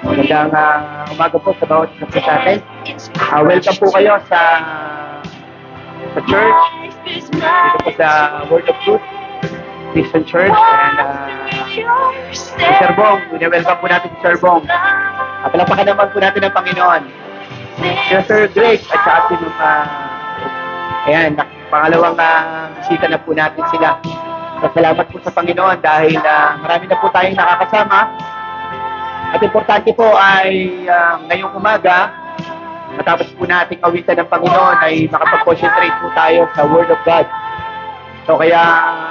Magandang umaga po sa bawat isa po sa atin. Welcome po kayo sa church, dito po sa Word of Truth Christian Church. And si Sir Bong, welcome po natin si Sir Bong. Palapakan naman po natin ang Panginoon. Si Sir Greg at saka si ayan, pangalawang bisita na po natin sila. Salamat po sa Panginoon dahil marami na po tayong nakakasama. At importante po ay ngayong umaga, matapos po nating awitan ng Panginoon, ay makapag-concentrate po tayo sa Word of God. So kaya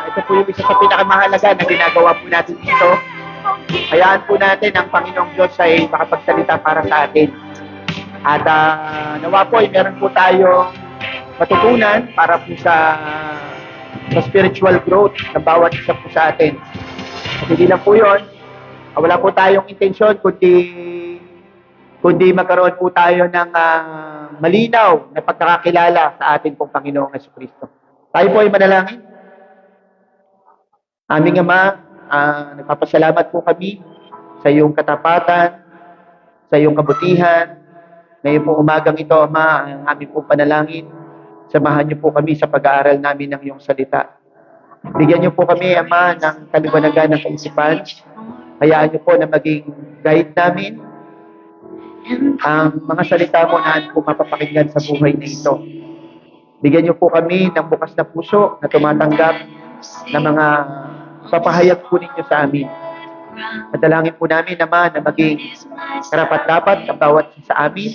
ito po yung isa sa pinakamahalaga na ginagawa po natin dito. Hayaan po natin ang Panginoong Diyos ay makapagsalita para sa atin. At nawa po ay meron po tayong matutunan para po sa spiritual growth ng bawat isa po sa atin. At hindi lang po yun, wala po tayong intensyon kundi magkaroon po tayo ng malinaw na pagkakakilala sa ating pong Panginoong Jesucristo. Tayo po ay manalangin. Aming Ama, nagpapasalamat po kami sa iyong katapatan, sa iyong kabutihan. Ngayon po umagang ito, Ama, ang aming pong panalangin. Samahan niyo po kami sa pag-aaral namin ng iyong salita. Bigyan niyo po kami, Ama, ng kaliwanagan ng kaisipan. Hayaan niyo po na maging guide namin ang mga salita mo na po mapapakinggan sa buhay na ito. Bigyan niyo po kami ng bukas na puso na tumatanggap ng mga papahayag po ninyo sa amin. At dalangin po namin naman na maging karapat-dapat ang bawat isa sa amin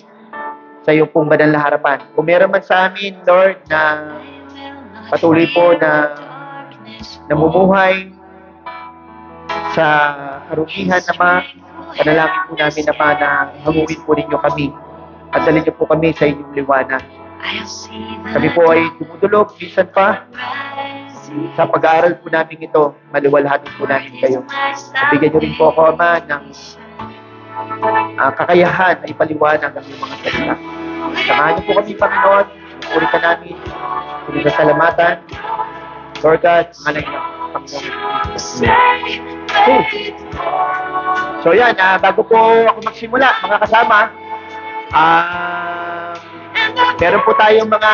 sa iyong pong banal na harapan. Kung meron man sa amin, Lord, na patuloy po na namumuhay sa karugihan naman, panalangin po namin naman na hanguin po ninyo kami at dalhin niyo po kami sa inyong liwanag. Kami po ay dumudulog, minsan pa, sa pag-aaral po namin ito, maliwalhatin po namin kayo. Bigyan niyo rin po ako, Ama, ng kakayahan na ipaliwanag ang iyong mga salita. Samahan niyo po kami, Panginoon. Puri ka namin. Puri sa salamatan. Lord God, manay na, Panginoon. Okay. So yan, bago po ako magsimula, mga kasama, meron po tayong mga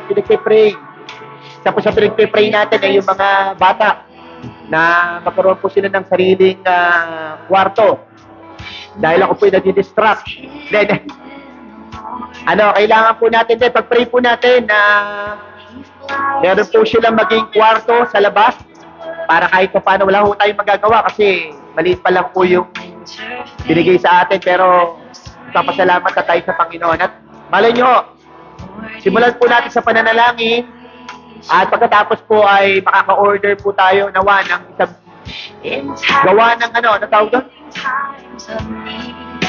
pinagpipray. Isa po sa pinagpipray natin ay yung mga bata na magkaroon po sila ng sariling kwarto. Dahil ako po yung nadidistract. Then, kailangan po natin din, pag-pray po natin na meron po silang maging kwarto sa labas para kahit pa paano wala po tayong magagawa kasi maliit pa lang po yung binigay sa atin, pero papasalamat na tayo sa Panginoon. At malay nyo, simulan po natin sa pananalangin at pagkatapos po ay makaka-order po tayo nawa ng isang gawa ng tawag doon?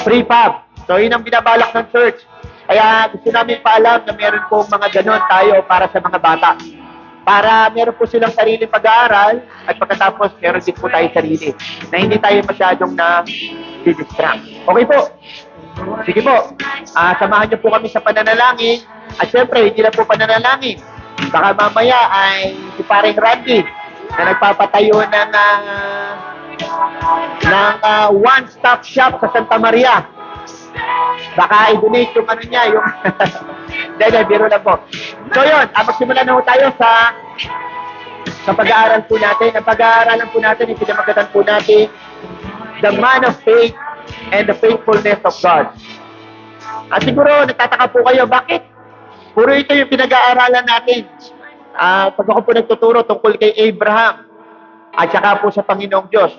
Prefab. So yun ang binabalak ng church. Kaya gusto namin paalam na meron po mga ganon tayo para sa mga bata. Para meron po silang sariling pag-aaral at pagkatapos meron din po tayo sarili na hindi tayo masyadong na-distract. Okay po. Sige po. Samahan niyo po kami sa pananalangin. At syempre, hindi lang po pananalangin. Baka mamaya ay si paring Randy na nagpapatayo ng one-stop shop sa Santa Maria. Baka i-donate yung niya, yung dahil biro lang po. So yun, magsimula na po tayo sa pag-aaral po natin. Ang pag-aaralan po natin, ipinamagatan po natin the man of faith and the faithfulness of God. At siguro, nagtataka po kayo, bakit? Puro ito yung pinag-aaralan natin. Pag ako po nagtuturo tungkol kay Abraham at saka po sa Panginoong Diyos.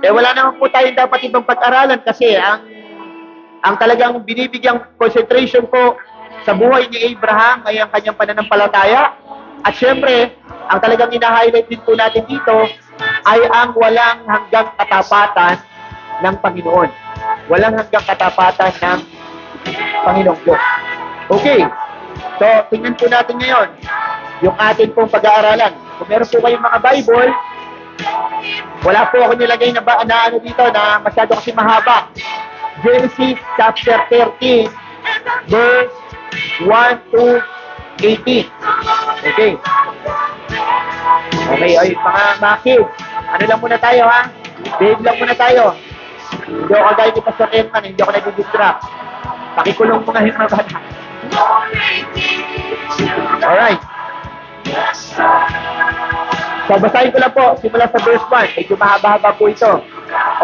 Wala naman po tayong dapat ibang pag-aralan kasi ang talagang binibigyang concentration po sa buhay ni Abraham ay ang kanyang pananampalataya. At syempre, ang talagang ina-highlight din po natin dito ay ang walang hanggang katapatan ng Panginoon. Walang hanggang katapatan ng Panginoong Diyos. Okay. So, tingnan po natin ngayon yung ating pong pag-aaralan. Kung meron po kayong mga Bible, wala po ako nilagay na dito na masyado kasi mahaba. Genesis chapter 13, verse 1 to 18. Okay. Okay, ay mga kids. Ano lang muna tayo, ha? Behave lang muna tayo. Hindi ako kagaya ni Pastor Edman, hindi ako nag-distract. Pakikulong mo nga yung mga bata. Alright. So, basahin ko lang po, simula sa verse 1. Medyo mahaba-haba po ito.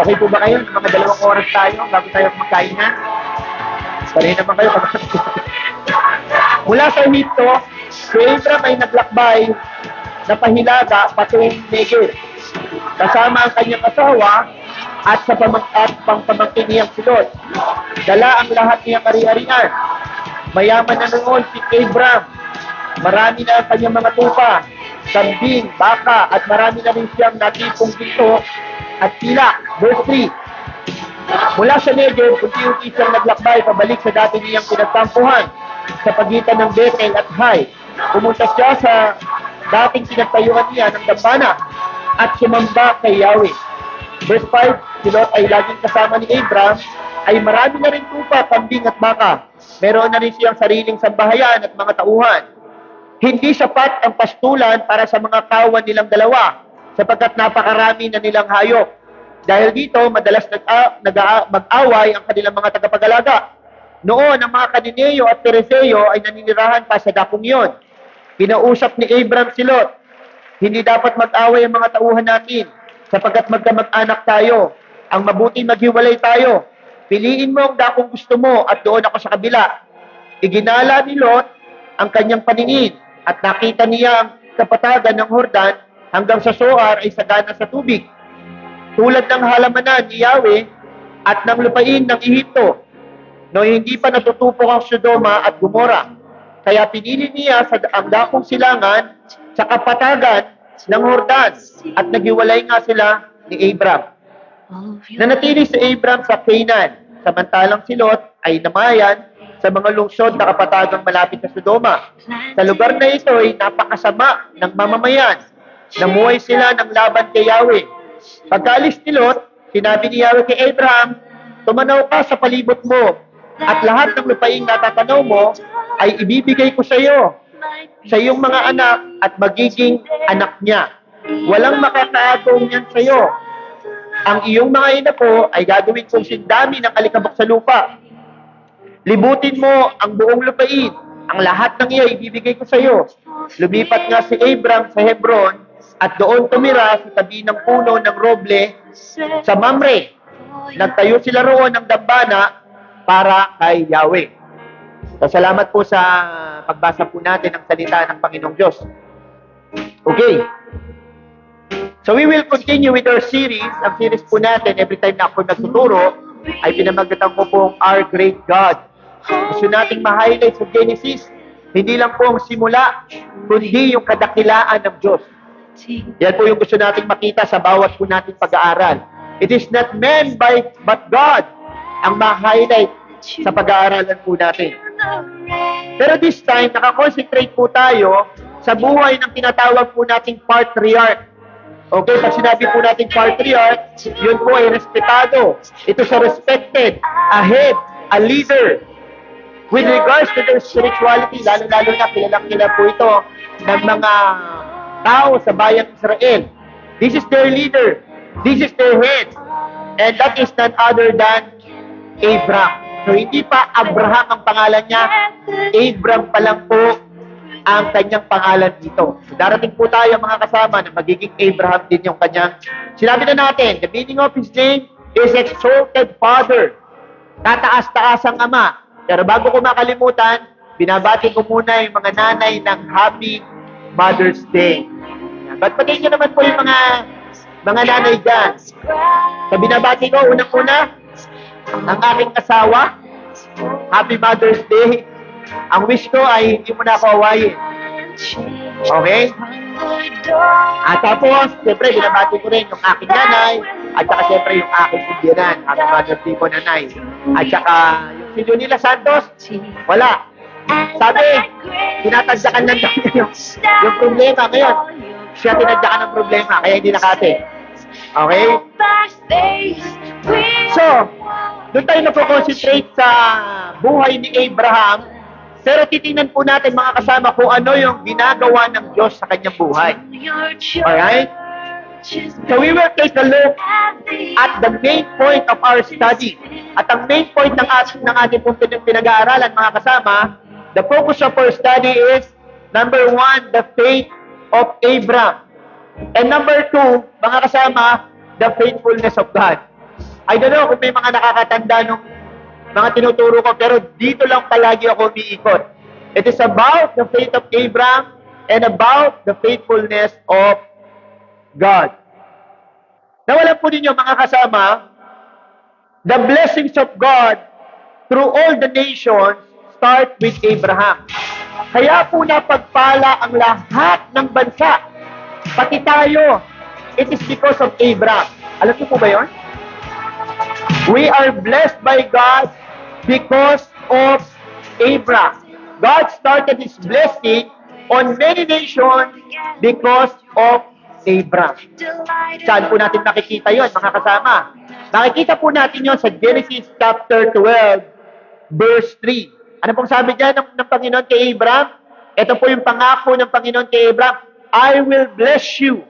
Okay po ba kayo? Mga 2 oras tayo bago tayo magkain na. Parehin naman kayo. Mula sa Ehipto, si Abraham ay naglakbay na pahilaga patungong Negev. Kasama ang kanyang asawa at sa pangpamangkin niyang si Lot. Dala ang lahat niyang ari-arian. Mayaman na noon si Abraham. Marami na ang kanyang mga tupa, kambing, baka, at marami na rin siyang natipong ginto at pilak. Verse 3. Mula sa Negev, unti-unti siyang naglakbay pabalik sa dati niyang pinagtampuhan sa pagitan ng Bethel at Hai. Pumunta siya sa dating pinagtayuan niya ng dambana at sumamba kay Yahweh. Verse 5, si Lot ay laging kasama ni Abraham, ay marami na rin tupa, kambing at baka. Meron na rin siyang sariling sambahayan at mga tauhan. Hindi sapat ang pastulan para sa mga kawan nilang dalawa, sapagkat napakarami na nilang hayop. Dahil dito, madalas mag-away ang kanilang mga tagapag-alaga. Noon, ang mga Kanineo at Pereseo ay naninirahan pa sa dakong iyon. Pinausap ni Abraham si Lot, hindi dapat mag-away ang mga tauhan natin, sapagkat magkamag-anak tayo. Ang mabuti maghiwalay tayo. Piliin mo ang dakong gusto mo at doon ako sa kabila. Iginala ni Lot ang kanyang paningin at nakita niya ang kapatagan ng Jordan hanggang sa Zoar ay sagana sa tubig. Tulad ng halamanan ni Yahweh at ng lupain ng Ehipto, no hindi pa natutupok ang Sodoma at Gomora. Kaya pinili niya ang dakong silangan sa kapatagan ng Jordan at naghiwalay nga sila ni Abraham. Nanatili si Abraham sa Canaan, samantalang si Lot ay namayan sa mga lungsod na kapatagang malapit sa Sodoma. Sa lugar na ito ay napakasama ng mamamayan. Namuhay sila ng laban kay Yahweh. Pagkaalis ni Lot, sinabi ni Yahweh kay Abraham, tumanaw ka sa palibot mo at lahat ng lupaing natatanaw mo ay ibibigay ko sa iyo, sa iyong mga anak at magiging anak niya. Walang makakaagong niyan sa iyo. Ang iyong mga inapo ay gagawin kong sindami ng alikabok sa lupa. Libutin mo ang buong lupain. Ang lahat ng iyo ibibigay ko sa iyo. Lumipat nga si Abraham sa Hebron at doon tumira sa tabi ng puno ng roble sa Mamre. Nagtayo sila roon ng dambana para kay Yahweh. So, salamat po sa pagbasa po natin ng salita ng Panginoong Diyos. Okay. So we will continue with our series. Ang series po natin, every time na ako nagtuturo, ay pinamagatan ko pong Our Great God. Gusto nating ma-highlight sa Genesis, hindi lang po ang simula, kundi yung kadakilaan ng Diyos. Yan po yung gusto nating makita sa bawat po nating pag-aaral. It is not man but God ang ma-highlight sa pag-aaralan po natin. Pero this time, nakakonsentrate po tayo sa buhay ng tinatawag po nating patriarch. Okay, pag sinabi po nating patriarch, yun po ay respetado. Ito sa respected, a head, a leader. With regards to their spirituality, lalo-lalo na kilalang-kilala po ito ng mga tao sa bayang Israel. This is their leader. This is their head. And that is none other than Abraham. So, hindi pa Abraham ang pangalan niya. Abraham pa lang po ang kanyang pangalan dito. So, darating po tayo mga kasama na magiging Abraham din yung kanyang. Sinabi na natin, the meaning of his name is exalted father. Tataas-taas ang ama. Pero bago ko makalimutan, binabati ko muna yung mga nanay ng Happy Mother's Day. Ba't pati nyo naman po yung mga nanay dyan. Sa binabati ko, unang-una, ang aking asawa, Happy Mother's Day. Ang wish ko ay hindi mo na ako awayin. Okay? At tapos, siyempre, binabati ko rin yung aking nanay, at saka siyempre yung aking pumbiyanan. Happy Mother's Day po, nanay. At saka, yung si Junila Santos, wala. Sabi, tinatadyakan lang daw niya yung problema. Ngayon, siya tinadyakan ng problema, kaya hindi nakate. Okay? So, doon tayo na-concentrate sa buhay ni Abraham. Pero titingnan po natin mga kasama kung ano yung ginagawa ng Diyos sa kanyang buhay. Alright? So we will take a look at the main point of our study. At ang main point ng ating pong pinag-aaralan, mga kasama, the focus of our study is, number 1, the faith of Abraham. And number 2, mga kasama, the faithfulness of God. I don't know kung may mga nakakatanda nung mga tinuturo ko, pero dito lang palagi ako umiikot. It is about the faith of Abraham and about the faithfulness of God. Nawalan po ninyo, mga kasama, the blessings of God through all the nations start with Abraham. Kaya po napagpala ang lahat ng bansa, pati tayo. It is because of Abraham. Alam niyo po ba yun? We are blessed by God because of Abraham. God started His blessing on many nations because of Abraham. Saan po natin makikita yun, mga kasama? Makikita po natin yun sa Genesis chapter 12, verse 3. Ano pong sabi dyan ng Panginoon kay Abraham? Ito po yung pangako ng Panginoon kay Abraham. I will bless you.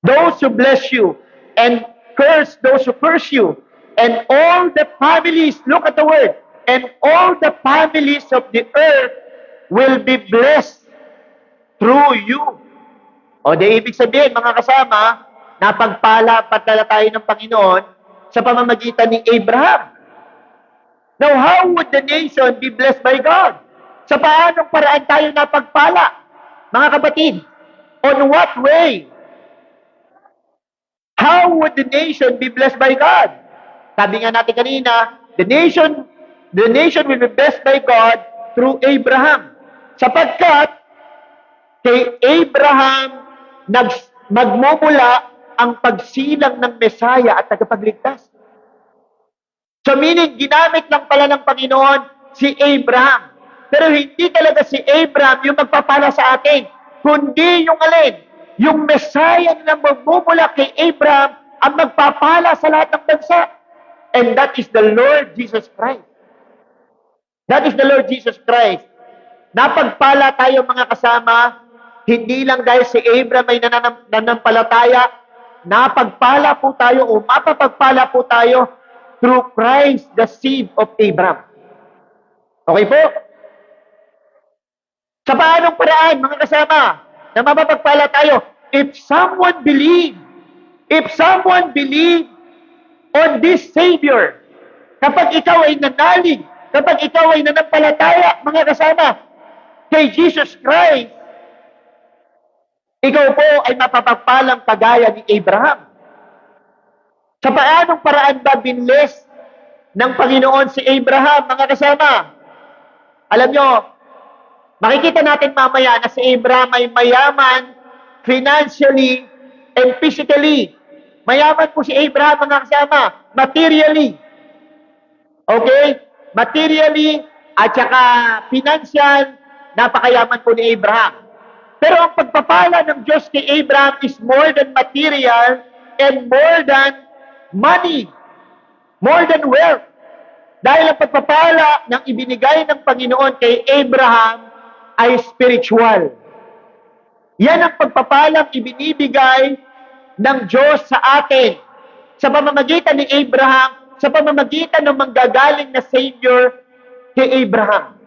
Those who bless you, and curse those who curse you. And all the families, look at the word, and all the families of the earth will be blessed through you. O di ibig sabihin, mga kasama, napagpala patala tayo ng Panginoon sa pamamagitan ni Abraham. Now, how would the nation be blessed by God? Sa paanong paraan tayo napagpala? Mga kapatid, on what way? How would the nation be blessed by God? Sabi nga natin kanina, the nation will be blessed by God through Abraham. Sapagkat kay Abraham magmumula ang pagsilang ng Mesaya at tagapagligtas. So meaning, ginamit lang pala ng Panginoon si Abraham. Pero hindi talaga si Abraham yung magpapala sa atin, kundi yung alin? Yung Mesaya na magmumula kay Abraham ang magpapala sa lahat ng bansa. And that is the Lord Jesus Christ. That is the Lord Jesus Christ. Napagpala tayo, mga kasama, hindi lang dahil si Abraham ay nanampalataya, napagpala po tayo o mapapagpala po tayo through Christ, the seed of Abraham. Okay po? Sa paanong paraan, mga kasama, na mapapagpala tayo? If someone believe on this Savior, kapag ikaw ay nanalig, kapag ikaw ay nanampalataya, mga kasama, kay Jesus Christ, ikaw po ay mapapagpalang kagaya ni Abraham. Sa paanong paraan ba binless ng Panginoon si Abraham, mga kasama? Alam nyo, makikita natin mamaya na si Abraham ay mayaman financially and physically. Mayaman po si Abraham, mga kasama, materially. Okay? Materially at saka financial, napakayaman po ni Abraham. Pero ang pagpapala ng Diyos kay Abraham is more than material and more than money, more than wealth. Dahil ang pagpapala ng ibinigay ng Panginoon kay Abraham ay spiritual. Yan ang pagpapalang ibinibigay ng Diyos sa atin sa pamamagitan ni Abraham, sa pamamagitan ng manggagaling na Savior kay Abraham.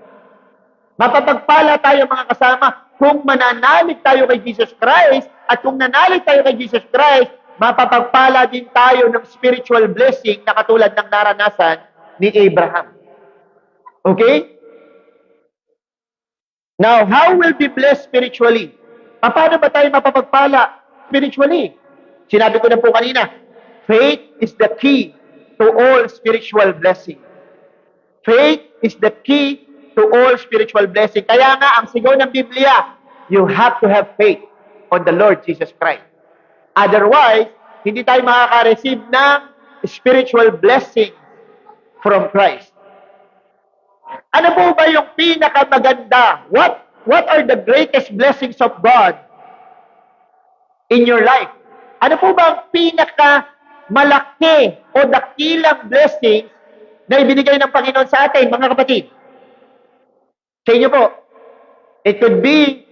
Mapapagpala tayo, mga kasama, kung mananalig tayo kay Jesus Christ, at kung nanalig tayo kay Jesus Christ, mapapagpala din tayo ng spiritual blessing na katulad ng naranasan ni Abraham. Okay? Now, how will be blessed spiritually? Paano ba tayo mapapagpala spiritually? Sinabi ko na po kanina, faith is the key to all spiritual blessing. Faith is the key to all spiritual blessing. Kaya nga, ang sigaw ng Biblia, you have to have faith on the Lord Jesus Christ. Otherwise, hindi tayo makaka-receive ng spiritual blessing from Christ. Ano po ba yung pinakamaganda? What are the greatest blessings of God in your life? Ano po ba ang pinakamalaki o dakilang blessing na ibinigay ng Panginoon sa atin, mga kapatid? Sa inyo po, it could be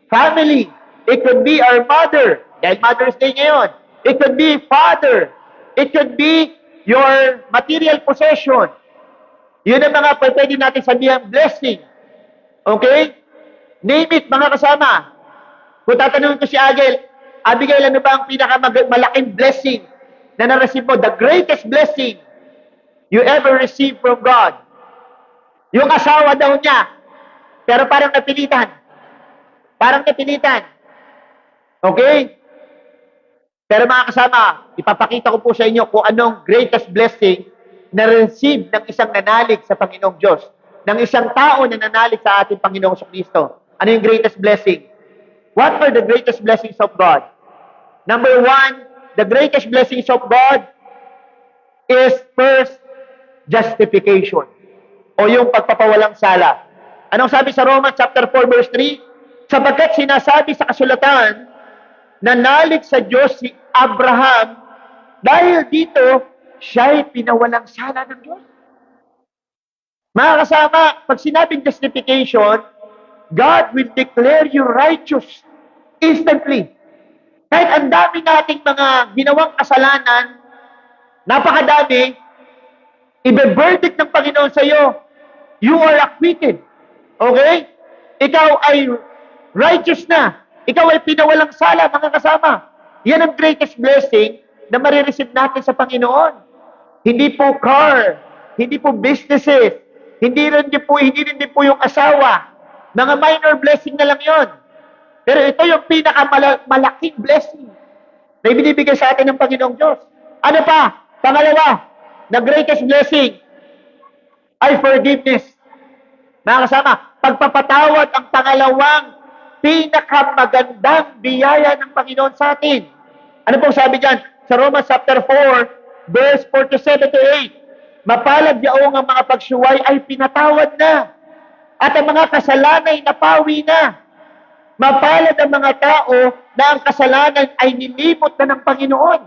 family. It could be our mother, dahil Mother's Day ngayon. It could be father. It could be your material possession. Yun ang mga pwede natin sabihin blessing. Okay? Name it, mga kasama. Kung tatanungin ko si Abigail, ano ba ang pinakamalaking blessing na na-receive mo? The greatest blessing you ever received from God. Yung asawa daw niya, pero parang napilitan. Parang napilitan. Okay? Pero mga kasama, ipapakita ko po sa inyo kung anong greatest blessing na receive ng isang nanalig sa Panginoong Diyos. Ng isang tao na nanalig sa ating Panginoong Kristo. Ano yung greatest blessing? What are the greatest blessings of God? Number one, the greatest blessings of God is first, justification. O yung pagpapawalang sala. Anong sabi sa Romans chapter 4 verse 3? Sapagkat sinasabi sa kasulatan, nanalig sa Diyos si Abraham dahil dito, siya'y pinawalang sala ng Diyos. Mga kasama, pag sinabing justification, God will declare you righteous instantly. Kahit ang dami nating mga ginawang kasalanan, napakadami, ibe-verdict ng Panginoon sa iyo, you are acquitted. Okay? Ikaw ay righteous na. Ikaw ay pinawalang sala, mga kasama. Yan ang greatest blessing na marireceive natin sa Panginoon. Hindi po car, hindi po businesses, hindi rin din po yung asawa. Mga minor blessing na lang yon. Pero ito yung pinakamalaking blessing na ibinibigay sa atin ng Panginoong Diyos. Ano pa? Pangalawa, the greatest blessing ay forgiveness. Mga kasama, pagpapatawad ang pangalawang pinakamagandang biyaya ng Panginoon sa atin. Ano pong sabi dyan? Sa Romans chapter 4, verse 47-8, mapalad yaong ang mga pagsuway ay pinatawad na, at ang mga kasalanay napawi na. Mapalad ang mga tao na ang kasalanan ay nilimot na ng Panginoon.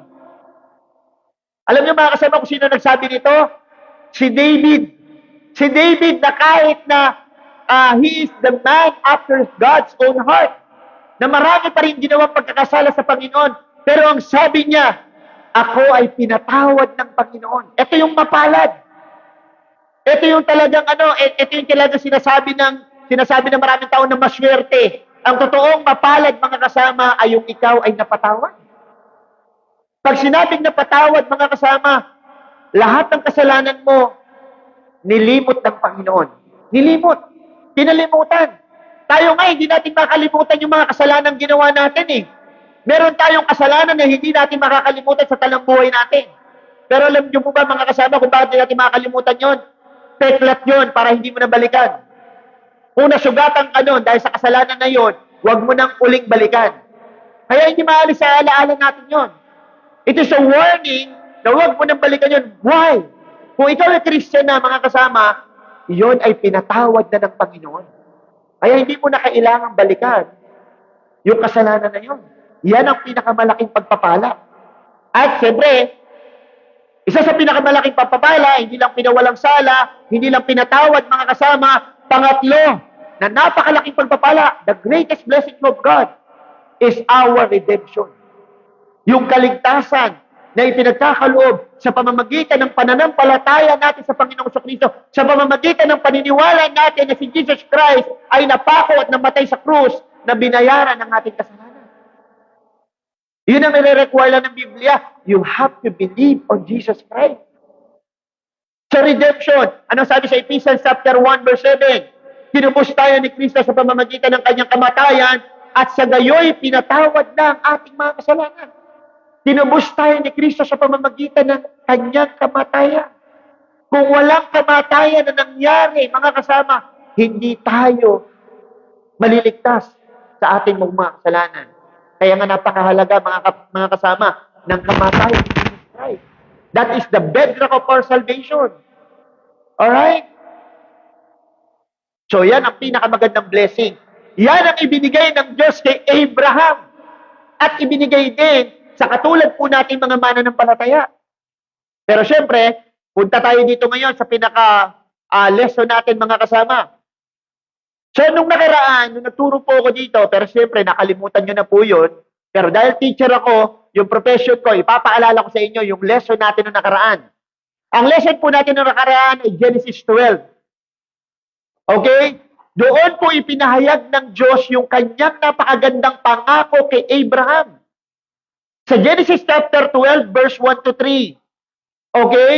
Alam niyo mga kasama kung sino nagsabi nito? Si David. Si David na kahit na he is the man after God's own heart, na marami pa rin ginawang pagkakasala sa Panginoon, pero ang sabi niya, ako ay pinatawad ng Panginoon. Ito yung mapalad. Ito yung talagang ito yung talagang sinasabi ng maraming tao na maswerte. Ang totoong mapalad, mga kasama, ay yung ikaw ay napatawad. Pag sinabing napatawad, mga kasama, lahat ng kasalanan mo, nilimot ng Panginoon. Nilimot. Pinalimutan. Tayo nga, hindi natin makalimutan yung mga kasalanan ginawa natin eh. Meron tayong kasalanan na hindi natin makakalimutan sa talang buhay natin. Pero alam niyo po ba, mga kasama, kung bakit natin makakalimutan yon? Peklat yon para hindi mo na balikan. Kung nasugatan ka nun dahil sa kasalanan na yon, huwag mo nang uling balikan. Kaya hindi maalis sa alaala natin yon. It is a warning na huwag mo nang balikan yon. Why? Kung ikaw ay Christian na, mga kasama, yon ay pinatawad na ng Panginoon. Kaya hindi mo na kailangang balikan yung kasalanan na yon. Yan ang pinakamalaking pagpapala. At siyempre, isa sa pinakamalaking pagpapala, hindi lang pinawalang sala, hindi lang pinatawad, mga kasama, pangatlo, na napakalaking pagpapala, the greatest blessing of God is our redemption. Yung kaligtasan na ipinagkakaloob sa pamamagitan ng pananampalataya natin sa Panginoong Kristo, sa pamamagitan ng paniniwala natin na si Jesus Christ ay napako at namatay sa krus na binayaran ng ating kasalanan. Yun ang nire-require lang ng Biblia. You have to believe on Jesus Christ. Sa redemption, ano sabi sa Ephesians chapter 1 verse 7? Tinubos tayo ni Kristo sa pamamagitan ng kanyang kamatayan at sa gayoy pinatawad na ang ating mga kasalanan. Tinubos tayo ni Kristo sa pamamagitan ng kanyang kamatayan. Kung walang kamatayan na nangyari, mga kasama, hindi tayo maliligtas sa ating mga kasalanan. Kaya nga napakahalaga, mga kasama, ng kamatayan ni Jesus Christ. That is the bedrock of our salvation. Alright? So yan ang pinakamagandang blessing. Yan ang ibinigay ng Diyos kay Abraham. At ibinigay din sa katulad po natin mga mananampalataya. Pero syempre, punta tayo dito ngayon sa pinaka-lesson natin, mga kasama. So, nung nakaraan, nung nagturo po ako dito, pero siyempre, nakalimutan nyo na po yun. Pero dahil teacher ako, yung profession ko, ipapaalala ko sa inyo yung lesson natin nung nakaraan. Ang lesson po natin nung nakaraan ay Genesis 12. Okay? Doon po ipinahayag ng Diyos yung kanyang napakagandang pangako kay Abraham. Sa Genesis chapter 12, verse 1 to 3. Okay?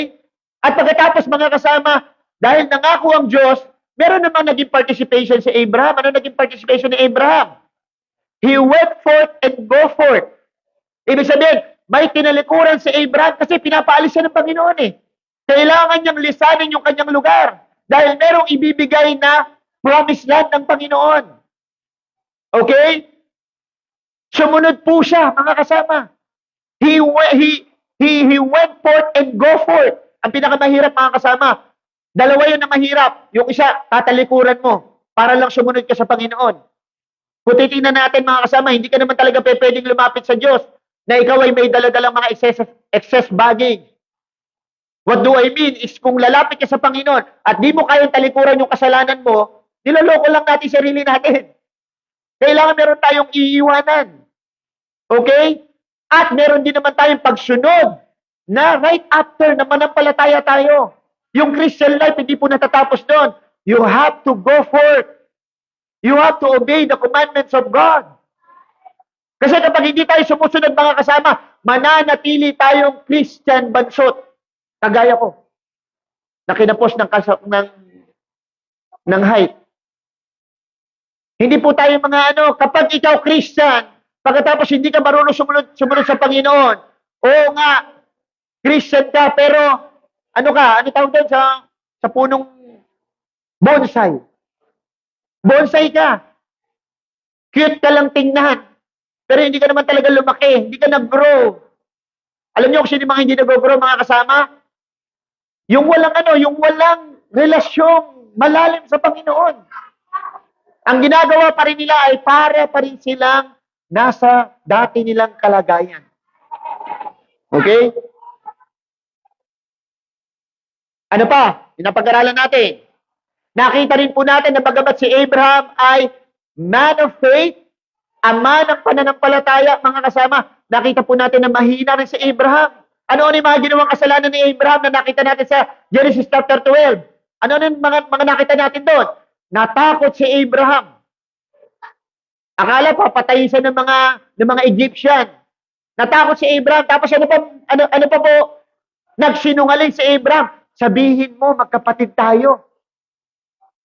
At pagkatapos mga kasama, dahil nangako ang Diyos, meron namang naging participation si Abraham. Ano naging participation ni Abraham? He went forth and go forth. Ibig sabihin, may tinalikuran si Abraham kasi pinapaalis siya ng Panginoon eh. Kailangan niyang lisanin yung kanyang lugar dahil merong ibibigay na promised land ng Panginoon. Okay? Sumunod po siya, mga kasama. He went forth and go forth. Ang pinakamahirap, mga kasama, dalawa yun na mahirap. Yung isa, tatalikuran mo para lang sumunod ka sa Panginoon. Kung titingnan natin, mga kasama, hindi ka naman talaga pwedeng lumapit sa Diyos na ikaw ay may daladalang mga excess baggage. What do I mean is kung lalapit ka sa Panginoon at di mo kayang talikuran yung kasalanan mo, nilaloko lang natin sarili natin. Kailangan meron tayong iiwanan. Okay? At meron din naman tayong pagsunod na right after na manampalataya tayo. Yung Christian life, hindi po natatapos doon. You have to go forth. You have to obey the commandments of God. Kasi kapag hindi tayo sumusunod, mga kasama, mananatili tayong Christian bansot. Kagaya ko, na kinapos ng height. Hindi po tayo mga kapag ikaw Christian, pagkatapos hindi ka marunong sumunod sa Panginoon, oo nga, Christian ka, pero ano tawag doon sa punong bonsai? Bonsai ka. Cute ka lang tingnan. Pero hindi ka naman talaga lumaki. Hindi ka nag-grow. Alam niyo kung sino mga hindi nag-grow, mga kasama? Yung walang relasyong malalim sa Panginoon. Ang ginagawa pa rin nila ay para pa rin silang nasa dati nilang kalagayan. Okay? Ano pa? Pinapag-aralan natin. Nakita rin po natin na bagamat si Abraham ay man of faith, ama ng pananampalataya, mga kasama, nakita po natin na mahina rin si Abraham. Ano yung mga ginawang kasalanan ni Abraham na nakita natin sa Genesis chapter 12? Ano yung mga nakita natin doon? Natakot si Abraham. Akala papatayin siya ng mga Egyptian. Natakot si Abraham. Tapos ano pa po? Nagsinungaling si Abraham. Sabihin mo, magkapatid tayo.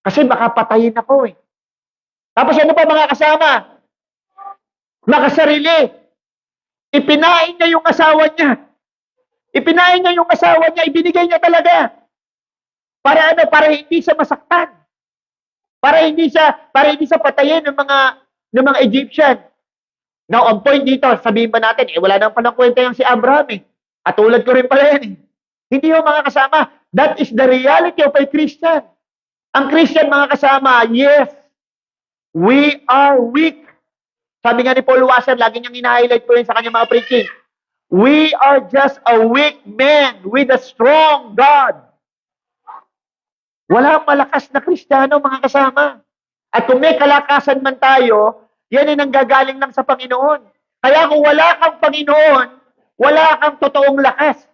Kasi baka patayin ako eh. Tapos ano pa, mga kasama? Makasarili. Ipinain niya yung asawa niya. Ipinain niya yung asawa niya. Ibinigay niya talaga. Para hindi siya masaktan. Para hindi siya patayin ng mga Egyptian. Now, on point dito, sabihin ba natin, wala nang palang kwenta yung si Abraham eh. At tulad ko rin pala yan eh. Hindi yung mga kasama. That is the reality of a Christian. Ang Christian, mga kasama, yes, we are weak. Sabi nga ni Paul Wasser, lagi niyang ina-highlight po yun sa kanyang mga preaching. We are just a weak man with a strong God. Walang malakas na Kristiyano, mga kasama. At kung may kalakasan man tayo, yan ay nanggagaling lang sa Panginoon. Kaya kung wala kang Panginoon, wala kang totoong lakas.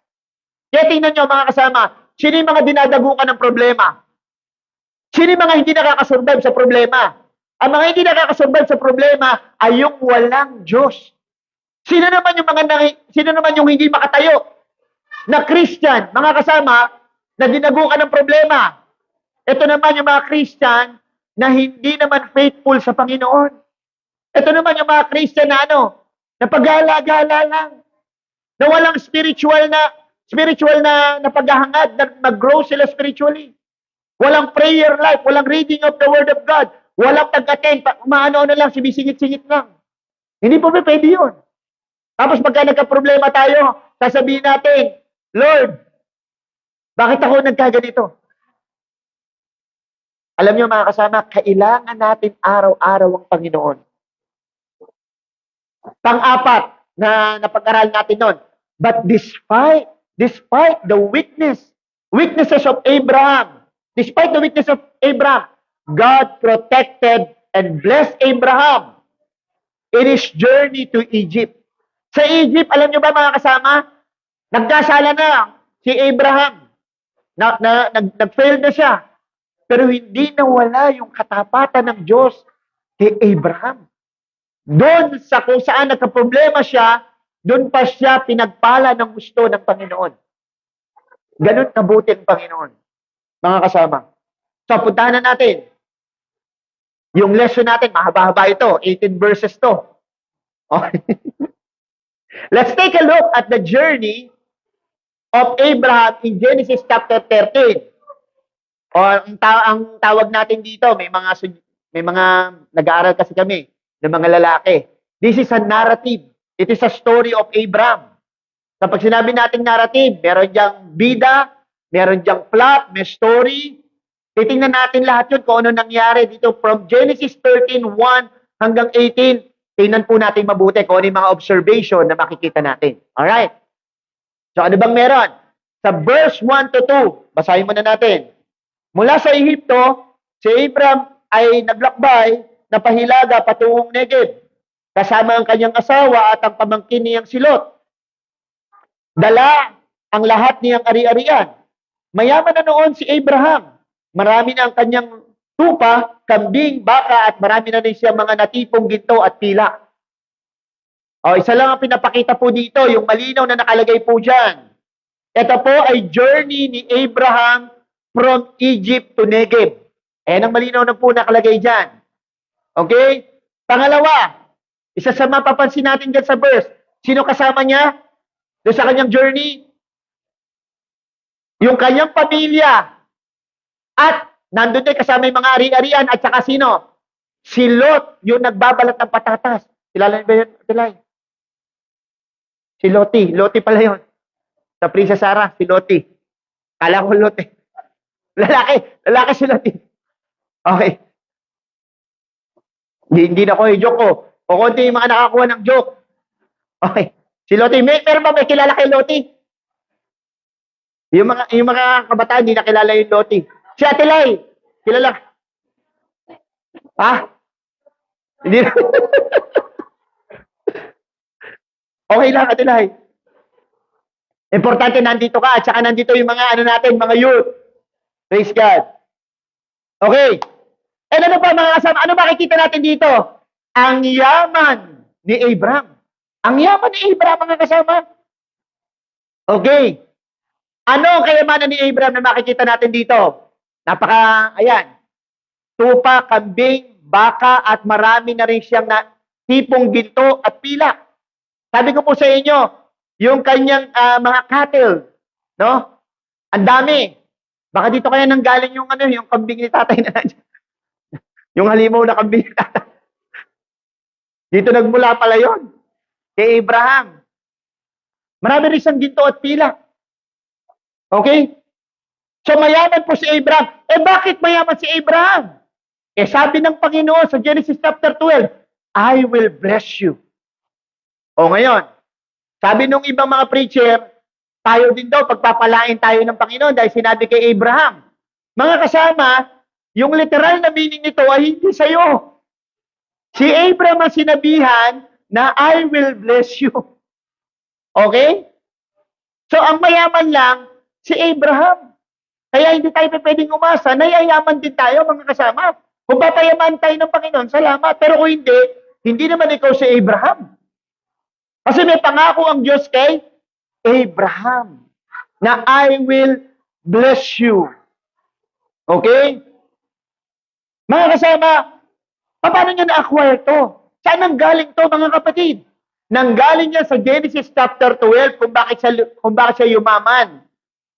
Kaya tingnan nyo, mga kasama, sino yung mga dinadagukan ng problema? Sino yung mga hindi nakakasurvive sa problema? Ang mga hindi nakakasurvive sa problema ay yung walang Diyos. Sino naman yung hindi makatayo na Christian, mga kasama, na dinagukan ng problema? Ito naman yung mga Christian na hindi naman faithful sa Panginoon. Ito naman yung mga Christian na na paggala-gala lang, na walang spiritual na paghahangad, na mag-grow sila spiritually. Walang prayer life, walang reading of the Word of God, walang tag-attend, umaano na lang, sinisingit-singit lang. Hindi po pwede yun. Tapos pagka nagka-problema tayo, sasabihin natin, Lord, bakit ako nagkaganito? Alam niyo mga kasama, kailangan natin araw-araw ang Panginoon. Pang-apat na napag-aral natin nun, but despite the weaknesses of Abraham, God protected and blessed Abraham in his journey to Egypt. Sa Egypt, alam nyo ba mga kasama, nagkasala na si Abraham. Nag-fail na siya. Pero hindi nawala yung katapatan ng Diyos kay Abraham. Doon sa kung saan nagka-problema siya, doon pa siya pinagpala ng gusto ng Panginoon. Ganun kabuti ang Panginoon. Mga kasama. So, puntahan na natin. Yung lesson natin, mahaba-haba ito. 18 verses to. Okay. Let's take a look at the journey of Abraham in Genesis chapter 13. O ang tawag natin dito, may mga nag-aaral kasi kami ng mga lalaki. This is a narrative. It is a story of Abraham. Kapag sinabi nating narrative, meron diyang bida, meron diyang plot, may story. Titingnan natin lahat yun kung ano nangyari dito from Genesis 13:1 hanggang 18. Tingnan po natin mabuti kung ano yung mga observation na makikita natin. Alright? So ano bang meron? Sa verse 1 to 2, basahin muna natin. Mula sa Ehipto, si Abraham ay naglakbay na pahilaga patungong Negev, kasama ang kanyang asawa at ang pamangkin niyang si Lot. Dala ang lahat niyang ari-arian. Mayaman na noon si Abraham. Marami na ang kanyang tupa, kambing, baka, at marami na rin siya mga natipong ginto at pila. O, isa lang ang pinapakita po dito, yung malinaw na nakalagay po dyan. Ito po ay journey ni Abraham from Egypt to Negev. Ayan ang malinaw na po nakalagay dyan. Okay? Pangalawa, isa sa mapapansin natin dyan sa verse, sino kasama niya doon sa kanyang journey? Yung kanyang pamilya. At nandun din kasama yung mga ari-arian at saka sino? Si Lot, yung nagbabalat ng patatas. Kilala niyo ba yun, Tilay? Si Loti. Loti pala yun. Sa Princess Sarah, si Loti. Kala ko Loti. Lalaki si Loti. Okay. Hindi na ko i-joke ko. O konti yung mga nakakuha ng joke. Okay. Si Loti. Meron ba may kilala kay Loti? Yung mga kabataan, hindi nakilala yung Loti. Si Ate Lai, kilala. Ha? Hindi na. Okay lang, Ate Lai. Importante nandito ka, at saka nandito yung mga natin, mga youth. Praise God. Okay. And ano pa mga kasama? Ano makikita natin dito? Ang yaman ni Abraham. Ang yaman ni Abraham, mga kasama. Okay. Ano ang kayamanan ni Abraham na makikita natin dito? Ayan. Tupa, kambing, baka, at marami na rin siyang tipong ginto at pila. Sabi ko po sa inyo, yung kanyang mga cattle, no? Ang dami. Baka dito kaya nanggaling yung yung kambing ni tatay na nandiyan. Yung halimaw na kambing ni tatay. Dito nagmula pala yon kay Abraham. Marami rin siyang ginto at pila. Okay? So mayaman po si Abraham. Bakit mayaman si Abraham? Sabi ng Panginoon sa Genesis chapter 12, I will bless you. O ngayon, sabi nung ibang mga preacher, tayo din daw, pagpapalain tayo ng Panginoon dahil sinabi kay Abraham. Mga kasama, yung literal na meaning nito ay hindi sa'yo. Si Abraham ang sinabihan na I will bless you. Okay? So ang mayaman lang, si Abraham. Kaya hindi tayo pwedeng umasa, nayayaman din tayo mga kasama. Kung papayaman tayo ng Panginoon, salamat. Pero kung hindi naman ikaw si Abraham. Kasi may pangako ang Diyos kay Abraham na I will bless you. Okay? Mga kasama, paano niya na-acquire to? Saan nanggaling to mga kapatid? Nanggaling niya sa Genesis chapter 12 kung bakit siya yumaman.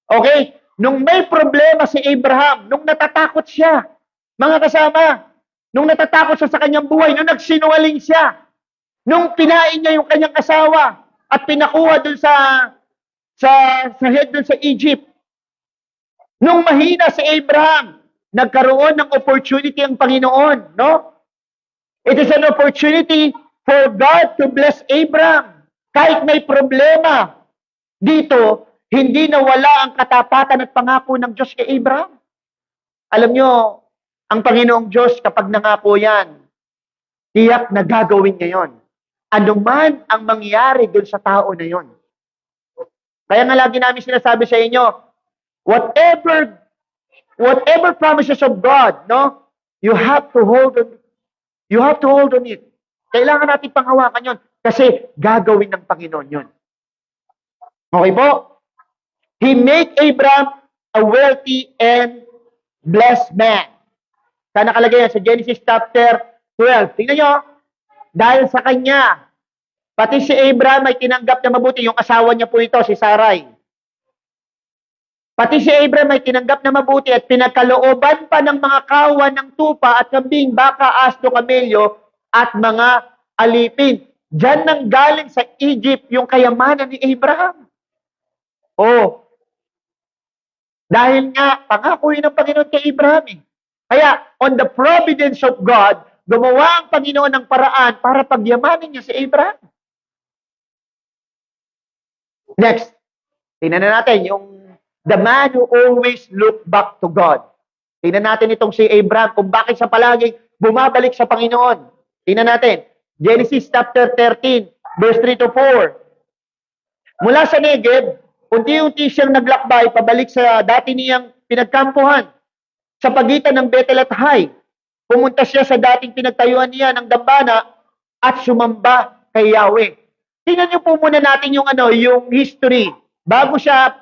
Okay? Nung may problema si Abraham, nung natatakot siya, mga kasama, nung natatakot siya sa kanyang buhay, nung nagsinungaling siya, nung pinain niya yung kanyang asawa at pinakuha dun sa head dun sa Egypt, nung mahina si Abraham, nagkaroon ng opportunity ang Panginoon, no? It is an opportunity for God to bless Abraham. Kahit may problema dito, hindi nawala ang katapatan at pangako ng Diyos kay Abraham. Alam nyo, ang Panginoong Diyos kapag nangako yan, tiyak na gagawin niya yon. Ano man ang mangyari dun sa tao na yon. Kaya nga lagi namin sinasabi sa inyo, whatever promises of God, no, you have to hold on. You have to hold on it. Kailangan natin panghawakan yon kasi gagawin ng Panginoon yon. Okay po? He made Abraham a wealthy and blessed man. Saan nakalagay yan? Sa Genesis chapter 12. Tingnan nyo, dahil sa kanya, pati si Abraham ay tinanggap na mabuti. Yung asawa niya po ito, si Sarai. Pati si Abraham ay tinanggap na mabuti at pinagkalooban pa ng mga kawan ng tupa at kambing, baka, asno, kamelyo at mga alipin. Diyan nang galing sa Egypt yung kayamanan ni Abraham. Oh, dahil nga, pangako yun ng Panginoon kay Abraham eh. Kaya, on the providence of God, gumawa ang Panginoon ng paraan para pagyamanin niya si Abraham. Next, tingnan na natin yung the man who always look back to God. Tingnan natin itong si Abraham kung bakit siya palaging bumabalik sa Panginoon. Tingnan natin, Genesis chapter 13, verse 3 to 4. Mula sa Negev, unti-unti siyang naglakbay pabalik sa dati niyang pinagkampuhan. Sa pagitan ng Bethel at Hai, pumunta siya sa dating pinagtayuan niya ng dambana at sumamba kay Yahweh. Tingnan niyo po muna natin yung yung history. Bago siya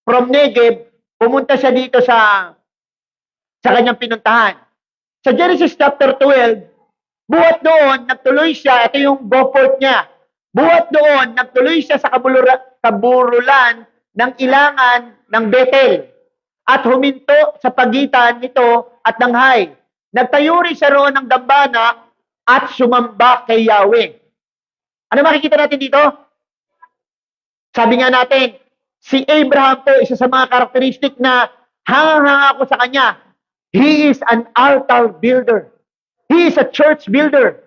from Negev, pumunta siya dito sa kanyang pinuntahan. Sa Genesis chapter 12, buhat doon, nagtuloy siya, ito yung go forth niya. Buhat doon, nagtuloy siya sa kaburulan ng ilangan ng Bethel at huminto sa pagitan nito at ng Hai. Nagtayo rin siya roon ng dambana at sumamba kay Yahweh. Ano makikita natin dito? Sabi nga natin, si Abraham po, isa sa mga karakteristik na hanga-hanga ko sa kanya. He is an altar builder. He is a church builder.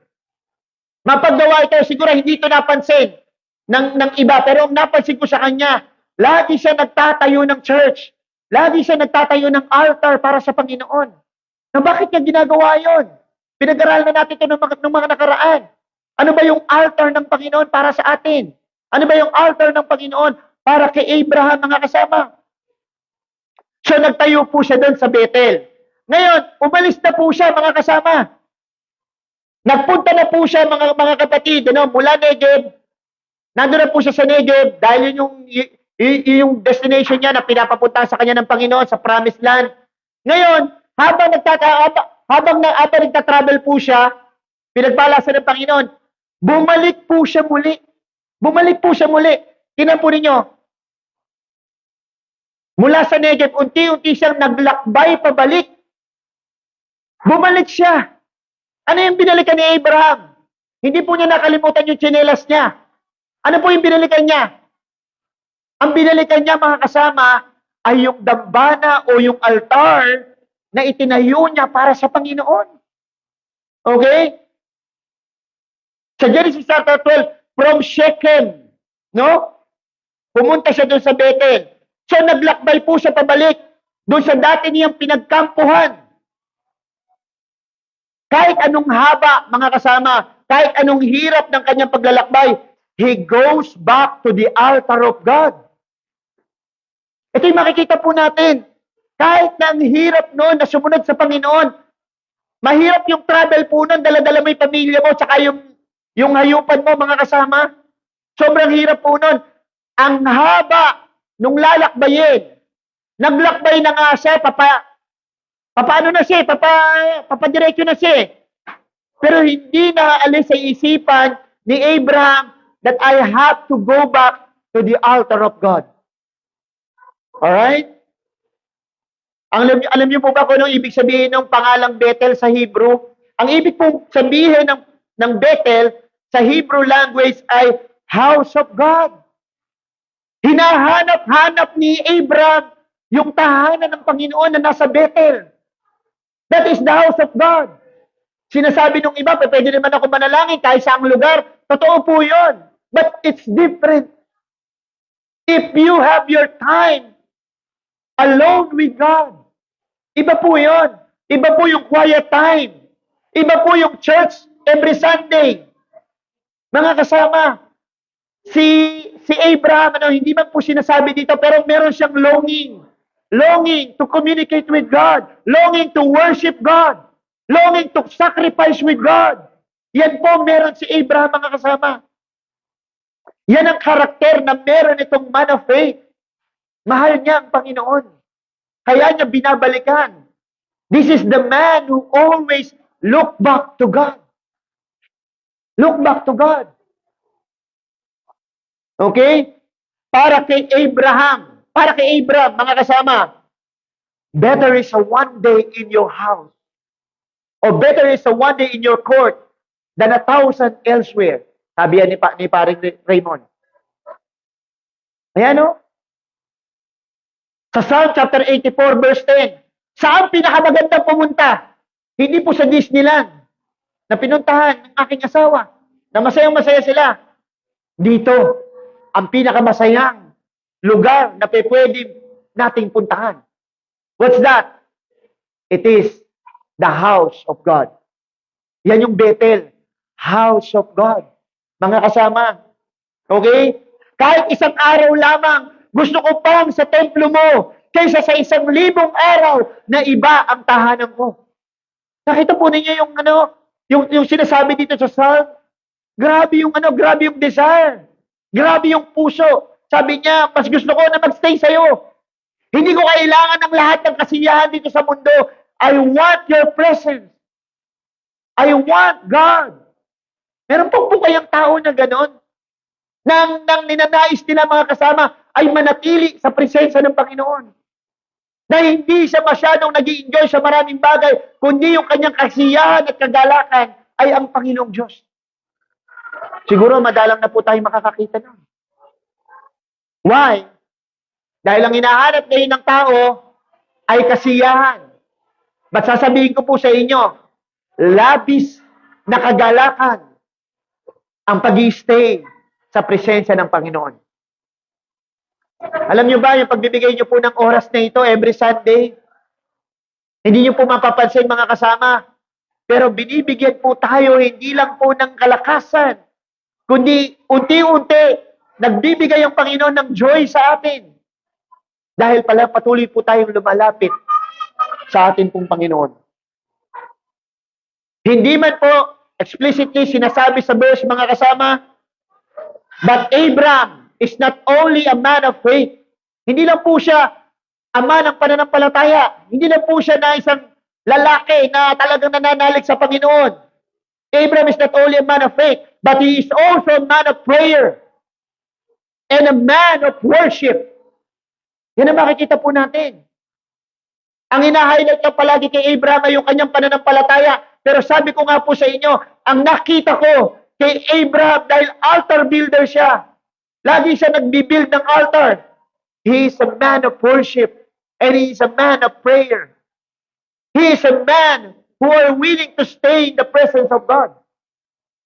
Mapaggawa ito, siguro hindi ito napansin ng iba, pero ang napansin ko sa kanya, lagi siya nagtatayo ng church. Lagi siya nagtatayo ng altar para sa Panginoon. Na bakit niya ginagawa yon? Pinag-aralan na natin ito ng mga nakaraan. Ano ba yung altar ng Panginoon para sa atin? Ano ba yung altar ng Panginoon para kay Abraham, mga kasama? So nagtayo po siya doon sa Bethel. Ngayon, umalis na po siya, mga kasama. Nagpunta na po siya, mga kapatid, mula Negev. Nandun na po siya sa Negev dahil yung destination niya na pinapapunta sa kanya ng Panginoon sa Promised Land. Ngayon, habang nagtatravel po siya, pinagpalasan ng Panginoon, bumalik po siya muli. Bumalik po siya muli. Tingnan po ninyo. Mula sa Negev, unti-unti siyang naglakbay pabalik. Bumalik siya. Ano yung binalikan ni Abraham? Hindi po niya nakalimutan yung tsinelas niya. Ano po yung binalikan niya? Ang binalikan niya, mga kasama, ay yung dambana o yung altar na itinayo niya para sa Panginoon. Okay? Sa Genesis chapter 12, from Shechem, pumunta siya doon sa Bethel. So naglakbay po siya pabalik doon sa dati niyang pinagkampuhan. Kahit anong haba, mga kasama, kahit anong hirap ng kanyang paglalakbay, he goes back to the altar of God. Ito yung makikita po natin. Kahit na ang hirap noon na sumunod sa Panginoon, mahirap yung travel po noon, dala-dala mo yung pamilya mo, tsaka yung hayupan mo, mga kasama. Sobrang hirap po noon. Ang haba nung lalakbayin. Naglakbay na nga siya, papaano na siya, papadiretso na siya. Pero hindi na alis sa isipan ni Abraham that I have to go back to the altar of God. Alright? Alam niyo po ba kung anong ibig sabihin ng pangalang Bethel sa Hebrew? Ang ibig pong sabihin ng Bethel sa Hebrew language ay house of God. Hinahanap-hanap ni Abraham yung tahanan ng Panginoon na nasa Bethel. That is the house of God. Sinasabi nung iba, pwede naman ako manalangin kahit saang lugar. Totoo po yun. But it's different. If you have your time alone with God, iba po yun. Iba po yung quiet time. Iba po yung church every Sunday. Mga kasama, si Abraham, hindi man po sinasabi dito, pero meron siyang longing. Longing to communicate with God. Longing to worship God. Longing to sacrifice with God. Yan po meron si Abraham, mga kasama. Yan ang karakter na meron itong man of faith. Mahal niya ang Panginoon. Kaya niya binabalikan. This is the man who always look back to God. Look back to God. Okay? Para kay Abraham, mga kasama, better is a one day in your house, or better is a one day in your court than 1,000 elsewhere. Sabi yan ni paring Raymond. Ayan o. Sa Psalm chapter 84 verse 10, saan pinakamagandang pumunta? Hindi po sa Disneyland na pinuntahan ng aking asawa, na masayang-masaya sila. Dito, ang pinakamasayang lugar na pwede nating puntahan. What's that? It is the house of God. Yan yung Bethel, house of God. Mga kasama, okay? Kahit isang araw lamang, gusto ko pang sa templo mo kaysa sa 1,000 araw na iba ang tahanan ko. Nakita po ninyo yung sinasabi dito sa Psalm? Grabe yung desire. Grabe yung puso. Sabi niya, mas gusto ko na magstay sa'yo. Hindi ko kailangan ng lahat ng kasiyahan dito sa mundo. I want your presence. I want God. Meron po kayang tao na ganon? Nang ninanais nila, mga kasama, ay manatili sa presensya ng Panginoon. Na hindi siya masyadong nag-i-enjoy sa maraming bagay, kundi yung kanyang kasiyahan at kagalakan ay ang Panginoong Diyos. Siguro madalang na po tayo makakakita nun. Why? Dahil ang hinahanap ngayon ng tao ay kasiyahan. But sasabihin ko po sa inyo, labis na kagalakan ang pag-i-stay sa presensya ng Panginoon. Alam niyo ba, yung pagbibigay niyo po ng oras na ito every Sunday, hindi niyo po mapapansin, mga kasama, pero binibigyan po tayo hindi lang po ng kalakasan, kundi unti-unti nagbibigay ang Panginoon ng joy sa atin. Dahil pala patuloy po tayong lumalapit sa atin pong Panginoon. Hindi man po explicitly sinasabi sa verse, mga kasama, but Abraham is not only a man of faith. Hindi lang po siya ama ng pananampalataya. Hindi lang po siya na isang lalaki na talagang nananalig sa Panginoon. Abraham is not only a man of faith, but he is also a man of prayer and a man of worship. Yan ang makikita po natin. Ang hina-highlight niya palagi kay Abraham ay yung kanyang pananampalataya. Pero sabi ko nga po sa inyo, ang nakita ko kay Abraham, dahil altar builder siya, lagi siya nagbibuild ng altar. He is a man of worship and he is a man of prayer. He is a man who are willing to stay in the presence of God.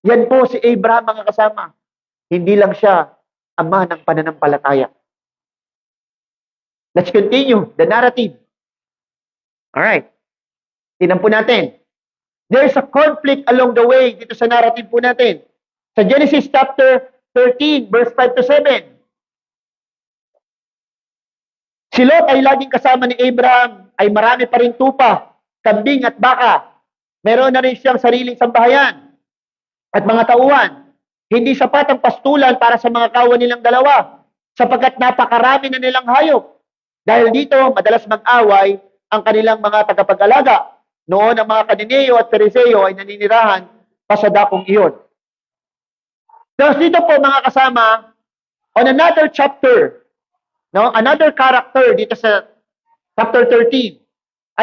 Yan po si Abraham, mga kasama. Hindi lang siya ama ng pananampalataya. Let's continue the narrative. Alright. Tingnan po natin. There's a conflict along the way dito sa narrative po natin. Sa Genesis chapter 13, verse 5 to 7. Si Lot ay laging kasama ni Abraham, ay marami pa rin tupa, kambing at baka. Meron na rin siyang sariling sambahayan at mga tauhan. Hindi sapat ang pastulan para sa mga kawan nilang dalawa, sapagkat napakarami na nilang hayop. Dahil dito, madalas mag-away ang kanilang mga tagapag-alaga. Noon, ang mga Kananeo at Periseo ay naninirahan pa sa dakong iyon. Tapos dito po, mga kasama, on another chapter, another character dito sa chapter 13,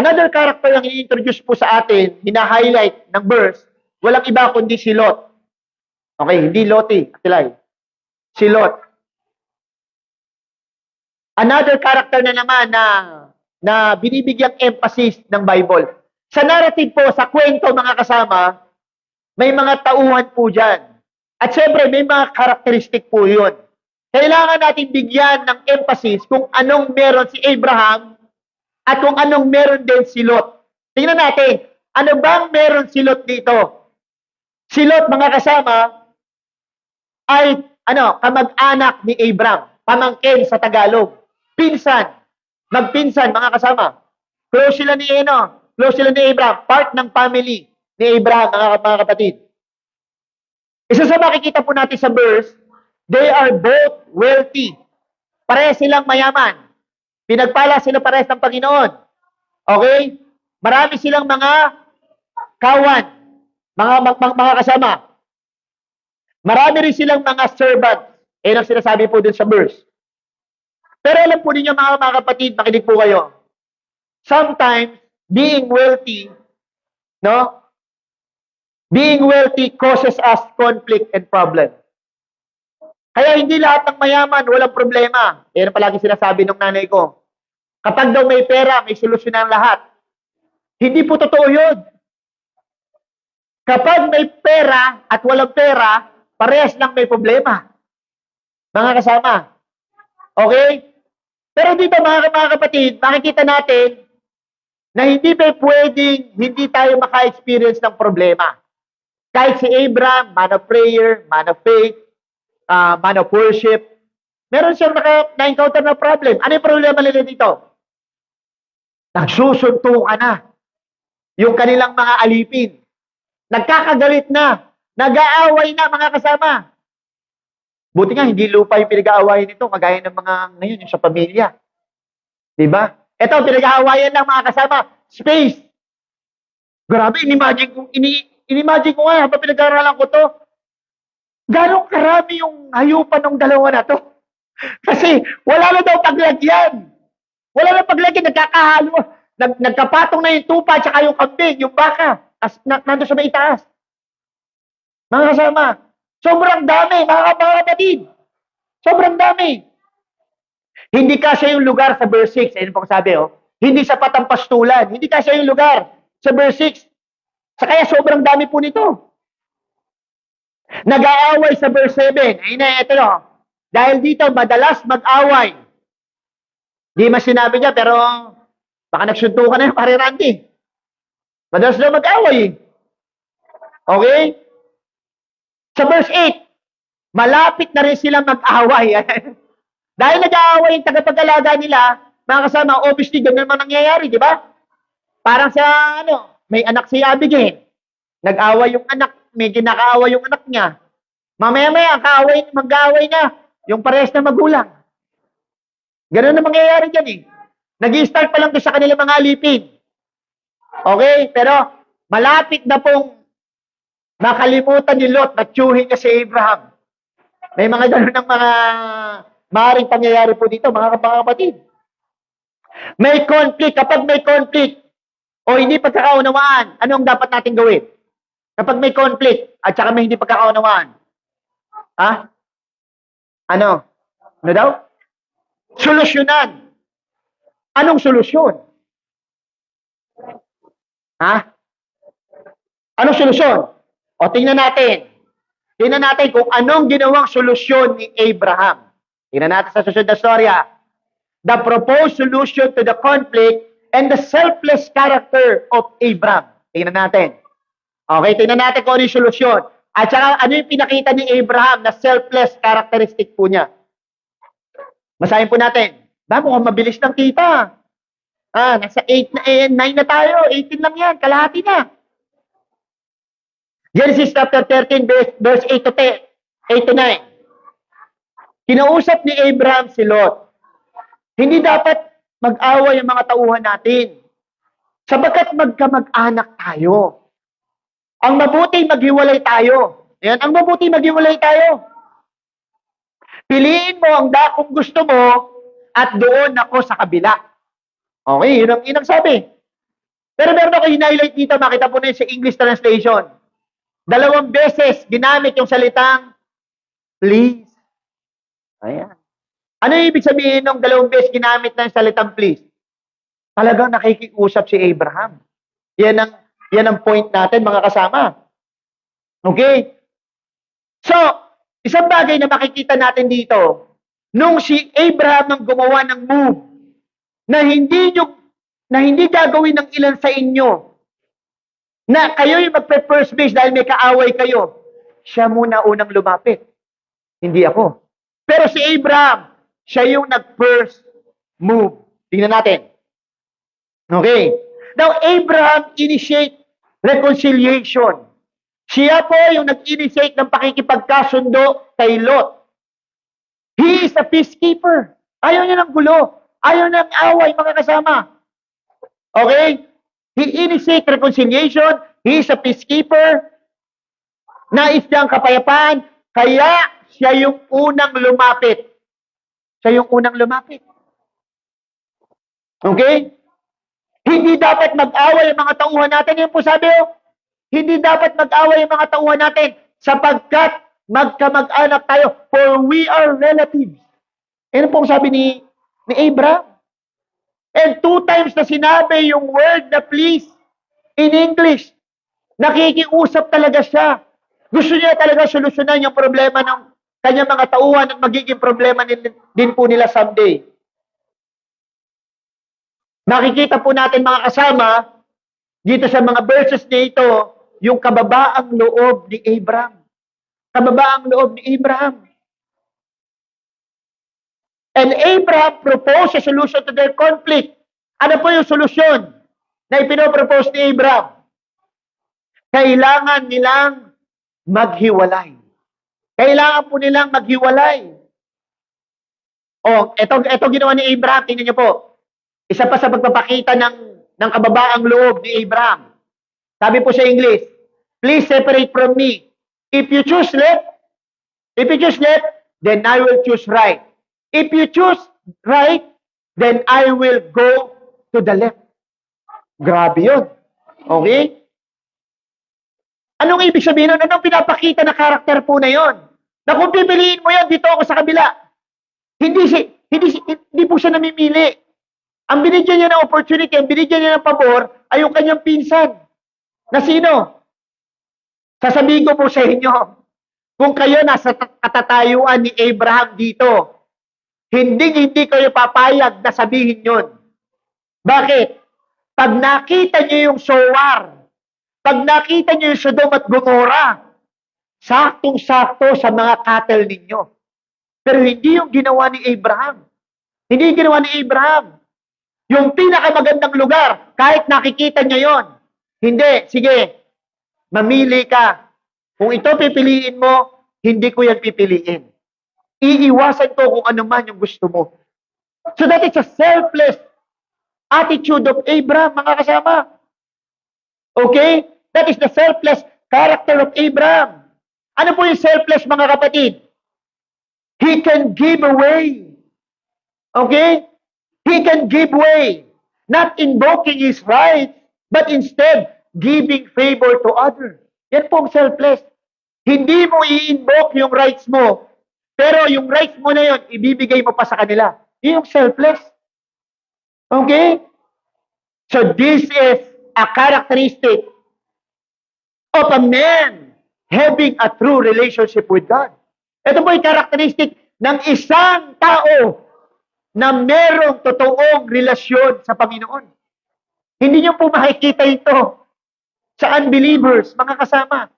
another character ang i-introduce po sa atin, hina-highlight ng verse, walang iba kundi si Lot. Okay, hindi Loti, Atilay. Si Lot. Another character na naman na binibigyang emphasis ng Bible. Sa narrative po, sa kwento, mga kasama, may mga tauhan po dyan. At syempre, may mga karakteristik po yun. Kailangan natin bigyan ng emphasis kung anong meron si Abraham at kung anong meron din si Lot. Tingnan natin, ano bang meron si Lot dito? Si Lot, mga kasama, ay kamag-anak ni Abram, pamangkin sa Tagalog. Pinsan, magpinsan, mga kasama. Close sila ni close sila ni Abram, part ng family ni Abraham, mga kapatid. Isa sa makikita po natin sa verse, they are both wealthy. Pareha silang mayaman. Pinagpala sila parehas ng Panginoon. Okay? Marami silang mga kawan, mga kasama. Marami rin silang mga servants. Ang sinasabi po dun sa verse. Pero alam po ninyo, mga kapatid, makinig po kayo. Sometimes, being wealthy, being wealthy causes us conflict and problem. Kaya hindi lahat ng mayaman, walang problema. Yan ang palagi sinasabi ng nanay ko. Kapag daw may pera, may solusyon ang lahat. Hindi po totoo yun. Kapag may pera at walang pera, parehas lang may problema. Mga kasama. Okay? Pero dito mga kapatid, makikita natin na hindi pa pwedeng hindi tayo maka-experience ng problema. Kahit si Abraham, man of prayer, man of faith, man of worship, meron siyang na-encounter na problem. Ano yung problema nila dito? Nagsusuntukan na yung kanilang mga alipin. Nagkakagalit na. Nag-aaway na, mga kasama. Buti nga, hindi lupa yung pinag-aawayan nito, kagaya ng mga ngayon, yung sa pamilya. Diba? Ito, pinag-aawayan lang, mga kasama. Space. Grabe, inimagine ko nga, habang pinag-aaralan ko to, gano'ng karami yung hayupan ng dalawa na to. Kasi, wala na daw paglagyan. Wala na paglagyan, nagkakahalo. Nagkapatong na yung tupa, tsaka yung kambing, yung baka. Nandun sa may itaas. Mga kasama, sobrang dami, mga kapatid. Sobrang dami. Hindi kasi yung lugar sa verse 6. Ayun pong sabi, hindi sapat ang pastulan. Hindi kasi yung lugar sa verse 6. Sa kaya sobrang dami po nito. Nag-aaway sa verse 7. Ayun na, ito dahil dito, madalas mag-away. Di mas sinabi niya, pero baka nagsuntukan na yung pare Randy. Madalas na mag-away. Okay? Sa verse 8, malapit na rin silang mag-away. Dahil nag-aaway yung tagapag-alaga nila, mga kasama, obviously, ganun naman nangyayari, di ba? Parang sa, may anak si Abigail. Nag-away yung anak, may ginakaaway yung anak niya. Mamaya-maya, mag-aaway na yung parehas na magulang. Ganun na mangyayari dyan eh. Nag-i-start pa lang doon sa kanilang mga alipin. Okay? Pero, malapit na pong makalimutan ni Lot na tiyuhin niya si Abraham. May mga ganun ng mga maaaring pangyayari po dito, mga kapatid. May conflict. Kapag may conflict o hindi pagkakaunawaan, ano ang dapat natin gawin? Kapag may conflict at saka may hindi pagkakaunawaan. Ano? Ano daw? Solusyonan. Anong solusyon? Anong solusyon? O tingnan natin. Tingnan natin kung anong ginawang solusyon ni Abraham. Tingnan natin sa susunod na storya. The proposed solution to the conflict and the selfless character of Abraham. Tingnan natin. Okay, tingnan natin kung ano yung solusyon. At saka ano yung pinakita ni Abraham na selfless characteristic po niya. Basahin po natin. Mukhang mabilis ng kita. Nasa 9 na tayo. 18 lang yan. Kalahati na. Genesis chapter 13, verse 8 to 9. Kinausap ni Abraham si Lot. Hindi dapat mag-away ang mga tauhan natin. Sapagkat magkamag-anak tayo. Ang mabuti maghiwalay tayo. Yan, ang mabuti maghiwalay tayo. Piliin mo ang dakong gusto mo at doon ako sa kabila. Okay, yun ang sabi. Pero meron ako highlight dito, makita po na yun sa English translation. 2 beses ginamit yung salitang please. Ayan. Ano yung ibig sabihin ng 2 beses ginamit na yung salitang please? Talagang nakikiusap si Abraham. Yan ang point natin, mga kasama. Okay? So, isang bagay na makikita natin dito, nung si Abraham ang gumawa ng move, na hindi nyo na hindi gagawin ng ilan sa inyo na kayo yung magpe-first base dahil may kaaway kayo. Siya muna unang lumapit. Hindi ako. Pero si Abraham, siya yung nag-first move. Tingnan natin. Okay. Now, Abraham initiate reconciliation. Siya po yung nag-initiate ng pakikipagkasundo kay Lot. He is a peacekeeper. Ayaw niya ng gulo. Ayaw ng away, mga kasama. Okay? He initiate reconciliation. He is a peacekeeper. Nais niya ang kapayapaan. Kaya siya yung unang lumapit. Siya yung unang lumapit. Okay? Hindi dapat mag-away ang mga tauhan natin. Yan po sabi ko. Hindi dapat mag-away ang mga tauhan natin sapagkat magkamag-anak tayo, for we are relatives. Yan pong sabi ni Abraham. And 2 times na sinabi yung word na please in English. Nakikiusap talaga siya. Gusto niya talaga solusyonan yung problema ng kanyang mga tauhan at magiging problema din po nila someday. Makikita po natin mga kasama dito sa mga verses na ito yung kababaang loob ni Abraham. Kababaang loob ni Abraham. And Abraham proposed a solution to their conflict. Ano po yung solusyon na ipinopropose ni Abraham? Kailangan nilang maghiwalay. Kailangan po nilang maghiwalay. O, ito ginawa ni Abraham. Tingnan niyo po. Isa pa sa pagpapakita ng kababaang loob ni Abraham. Sabi po sa English, please separate from me. If you choose left, then I will choose right. If you choose right, then I will go to the left. Grabe yun. Okay? Anong ibig sabihin nun? Anong pinapakita na karakter po na yon? Na kung pipiliin mo yan, dito ako sa kabila. Hindi po siya namimili. Ang binigyan niya ng opportunity, ang binigyan niya ng pabor, ay yung kanyang pinsan. Na sino? Sasabihin ko po sa inyo, kung kayo nasa katatayuan ni Abraham dito, hindi kayo papayag na sabihin yun. Bakit? Pag nakita niyo yung Sowar, pag nakita niyo yung Sodom at Gomorrah, saktong-sakto sa mga cattle ninyo. Pero hindi yung ginawa ni Abraham. Hindi yung ginawa ni Abraham. Yung pinakamagandang lugar, kahit nakikita niya yon. Hindi, sige, mamili ka. Kung ito pipiliin mo, hindi ko yan pipiliin. Iiwasan ko kung ano man yung gusto mo. So that is a selfless attitude of Abraham, mga kasama. Okay? That is the selfless character of Abraham. Ano po yung selfless, mga kapatid? He can give away. Okay? He can give way. Not invoking his rights, but instead, giving favor to others. Yan po ang selfless. Hindi mo i-invoke yung rights mo, pero yung rights mo na yun, ibibigay mo pa sa kanila. Yung selfless. Okay? So this is a characteristic of a man having a true relationship with God. Ito po yung characteristic ng isang tao na merong totoong relasyon sa Panginoon. Hindi nyo po makikita ito sa unbelievers, mga kasama.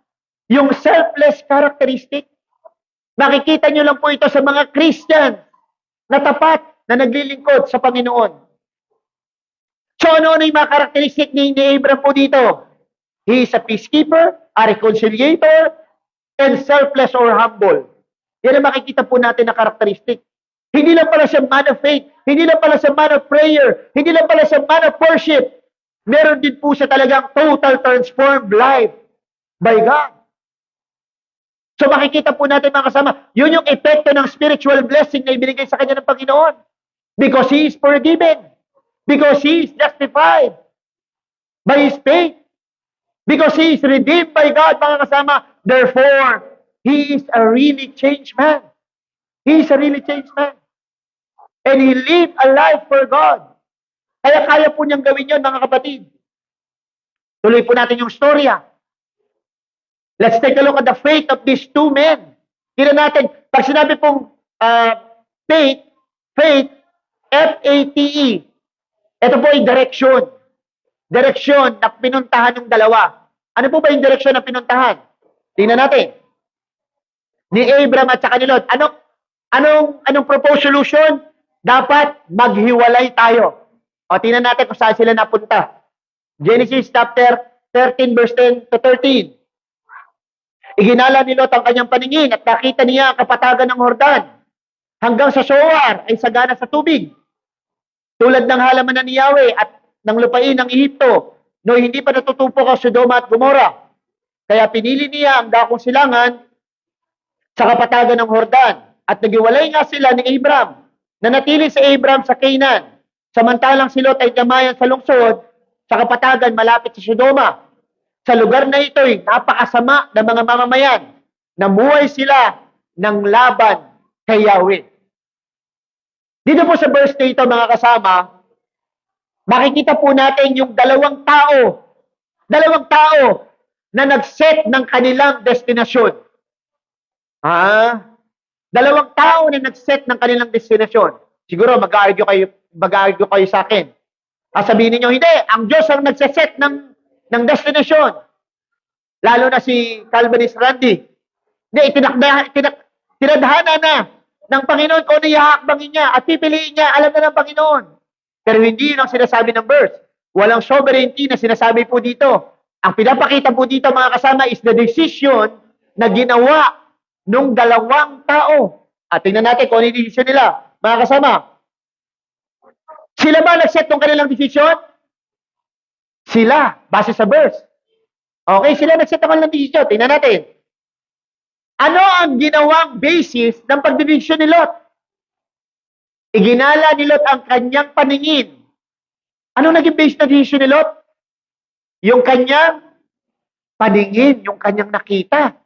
Yung selfless characteristic, makikita nyo lang po ito sa mga Christian na tapat na naglilingkod sa Panginoon. So ano yung mga characteristic ni Abraham po dito? He is a peacekeeper, a reconciliator, and selfless or humble. Yan ang makikita po natin na characteristic. Hindi lang pala siya man of faith, hindi lang pala siya man of prayer, hindi lang pala siya man of worship. Meron din po siya talagang total transformed life by God. So makikita po natin mga kasama, yun yung epekto ng spiritual blessing na ibinigay sa kanya ng Panginoon. Because he is forgiven. Because he is justified by his faith. Because he is redeemed by God, mga kasama. Therefore, he is a really changed man. He is a really changed man. And he lived a life for God. Kaya po niyang gawin yun, mga kapatid. Tuloy po natin yung storya. Let's take a look at the faith of these two men. Tingnan natin, pag sinabi pong faith, F-A-T-E. Ito po ay direksyon. Direksyon na pinuntahan ng dalawa. Ano po ba yung direksyon na pinuntahan? Tingnan natin. Ni Abram at saka ni Lot. Anong proposed solution? Dapat maghiwalay tayo. O tingnan natin kung saan sila napunta. Genesis chapter 13 verse 10 to 13. Iginala ni Lot ang kanyang paningin at nakita niya ang kapatagan ng Hordan. Hanggang sa Zoar ay sagana sa tubig. Tulad ng halaman ni Yahweh at ng lupain ng Ehipto, no hindi pa natutupok ang Sodoma at Gomora. Kaya pinili niya ang dakong silangan sa kapatagan ng Hordan. At nagiwalay nga sila ni Abram. Nanatili si Abram sa Canaan. Samantalang si Lot ay damayan sa lungsod sa kapatagan malapit sa Sodoma. Sa lugar na ito ay napakasama ng mga mamamayan. Namuhay sila ng laban kay Yahweh. Dito po sa verse na ito, mga kasama, makikita po natin yung dalawang tao na nag-set ng kanilang destinasyon. Dalawang tao na nag-set ng kanilang destinasyon. Siguro mag-argue kayo sa akin. Sabihin niyo, hindi, ang Diyos ang nagse-set ng destinasyon. Lalo na si Calvinist Randy. Hindi, tinadhana na ng Panginoon kung ano ihahakbangin niya at pipiliin niya, alam na ng Panginoon. Pero hindi yun ang sinasabi ng verse. Walang sovereignty na sinasabi po dito. Ang pinapakita po dito, mga kasama, is the decision na ginawa nung dalawang tao. At tingnan natin kung ano yung decision nila. Mga kasama, sila ba nag-set ng kanilang decision? Sila, base sa verse. Okay, sila nag-set ng kanilang decision. Tingnan natin. Ano ang ginawang basis ng pagdedesisyon ni Lot? Iginala ni Lot ang kanyang paningin. Ano naging base na decision ni Lot? Yung kanyang paningin, yung kanyang nakita.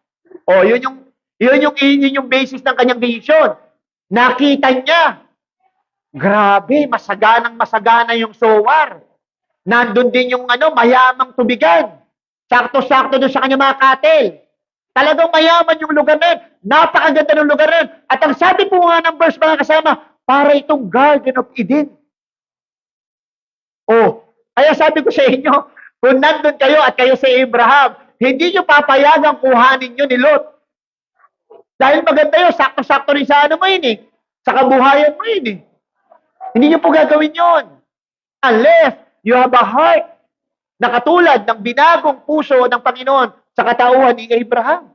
O, yun yung basis ng kanyang decision. Nakita niya. Grabe, masagana yung Zoar. Nandun din yung mayamang tubigan. Sakto-sakto doon sa kanyang mga cattle. Talagang mayaman yung lugar na yun. Napakaganda ng lugar na yun. At ang sabi po nga ng verse, mga kasama, para itong Garden of Eden. Kaya sabi ko sa inyo, kung nandun kayo at kayo sa Abraham, hindi nyo papayagang kuhanin nyo ni Lot. Dahil maganda yun, sakto-sakto rin sa mo yun sa kabuhayan mo yun Hindi nyo po gagawin yun. Unless you have a heart na katulad ng binagong puso ng Panginoon sa katauhan ni Abraham.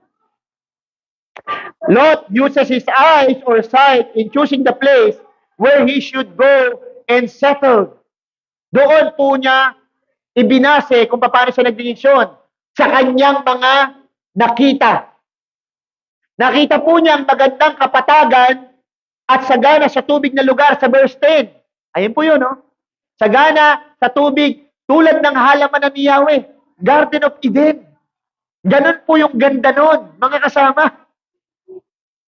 Lot uses his eyes or sight in choosing the place where he should go and settle. Doon po niya ibinase kung paano siya nagdesisyon sa kanyang mga nakita. Nakita po niya ang magandang kapatagan at sagana sa tubig na lugar sa verse 10. Ayun po yun, Sagana sa tubig tulad ng halaman ni Yahweh. Garden of Eden. Ganun po yung ganda nun, mga kasama.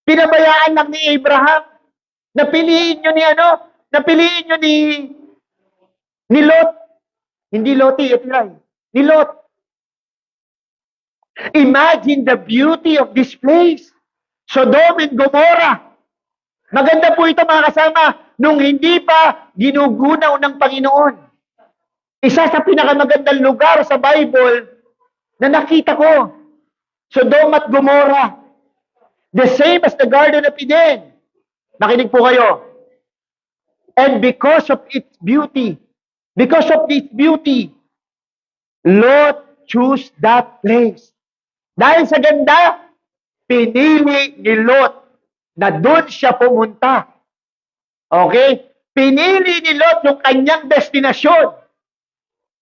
Pinabayaan lang ni Abraham. Napiliin nyo ni Lot. Hindi Loti, ni Lot. Imagine the beauty of this place. Sodom and Gomorrah. Maganda po ito, mga kasama, nung hindi pa ginugunaw ng Panginoon. Isa sa pinakamagandang lugar sa Bible na nakita ko, Sodom at Gomorrah. The same as the Garden of Eden. Makinig po kayo. And because of its beauty, Lot chose that place. Dahil sa ganda, pinili ni Lot na doon siya pumunta. Okay? Pinili ni Lot yung kanyang destinasyon.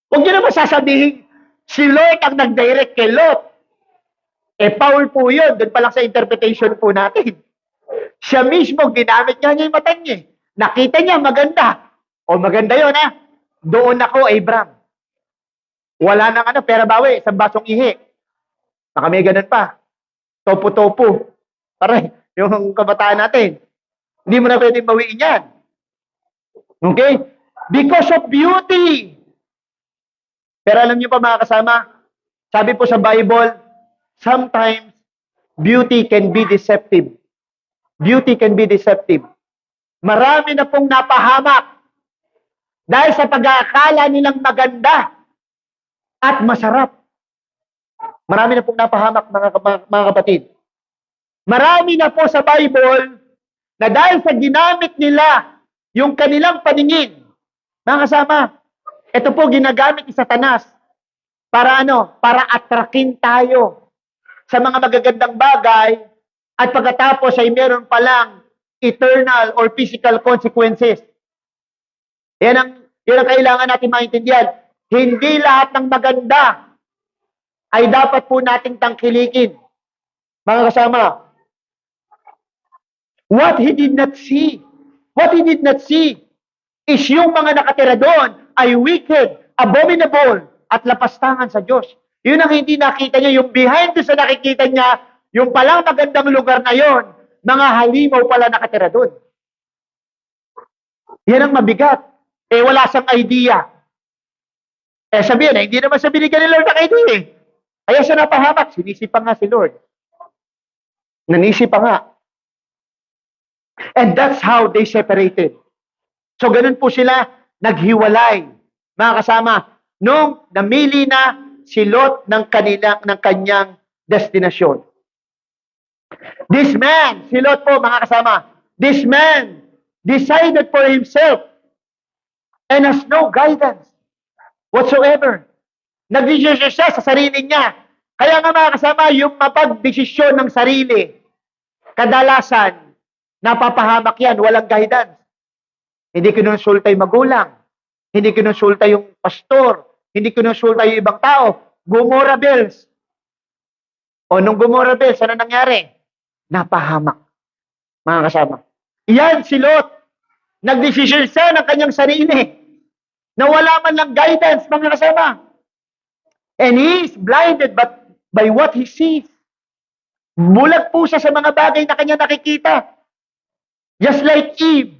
Huwag niyo naman sasabihin, si Lord ang nag-direct kay Lot. Foul po yun. Doon pa lang sa interpretation po natin. Siya mismo, ginamit niya yung mata niya. Nakita niya, maganda. Maganda yun, Doon ako, Abram. Wala nang pera bawi, sa basong ihi. Baka may ganun pa. Topo-topo. Pare, yung kabataan natin. Hindi mo na pwedeng bawiin yan. Okay? Because of beauty. Pero alam niyo pa, mga kasama, sabi po sa Bible, sometimes beauty can be deceptive. Beauty can be deceptive. Marami na pong napahamak Dahil sa pag-aakala nilang maganda at masarap. Marami na pong napahamak mga kapatid. Marami na po sa Bible na dahil sa ginamit nila yung kanilang paningin, mga kasama, ito po ginagamit ni Satanas para ano? Para atrakin tayo sa mga magagandang bagay at pagkatapos ay meron palang eternal or physical consequences. Yan ang kailangan natin maintindihan. Hindi lahat ng maganda ay dapat po nating tangkilikin. Mga kasama, what he did not see is yung mga nakatira doon ay wicked, abominable, at lapastangan sa Diyos. Yun ang hindi nakita niya, yung behind sa nakikita niya, yung palang magandang lugar na yon, mga halimaw pala nakatira doon. Yan ang mabigat. Wala siyang idea. Sabihin na, hindi naman siya binigyan ni Lord ng idea eh. Kaya siya napahamak, sinisip pa nga si Lord. Nanisip pa nga. And that's how they separated. So ganun po sila naghiwalay. Mga kasama, nung namili na si Lot ng kanyang destinasyon. This man, si Lot po mga kasama, this man decided for himself and has no guidance whatsoever. Nagdesisyon siya sa sarili niya. Kaya nga mga kasama, yung mapagdesisyon ng sarili, kadalasan, napapahamak yan, walang guidance. Hindi kinonsulta yung magulang, hindi kinonsulta yung pastor, hindi kinonsulta yung ibang tao. Gomorrah bells. O nung Gomorrah bells, ano nangyari? Napahamak. Mga kasama. Yan si Lot. Nagdesisyon siya ng kanyang sarili na wala man lang guidance, mga kasama. And he is blinded by what he sees. Bulag po siya sa mga bagay na kanya nakikita. Just like Eve.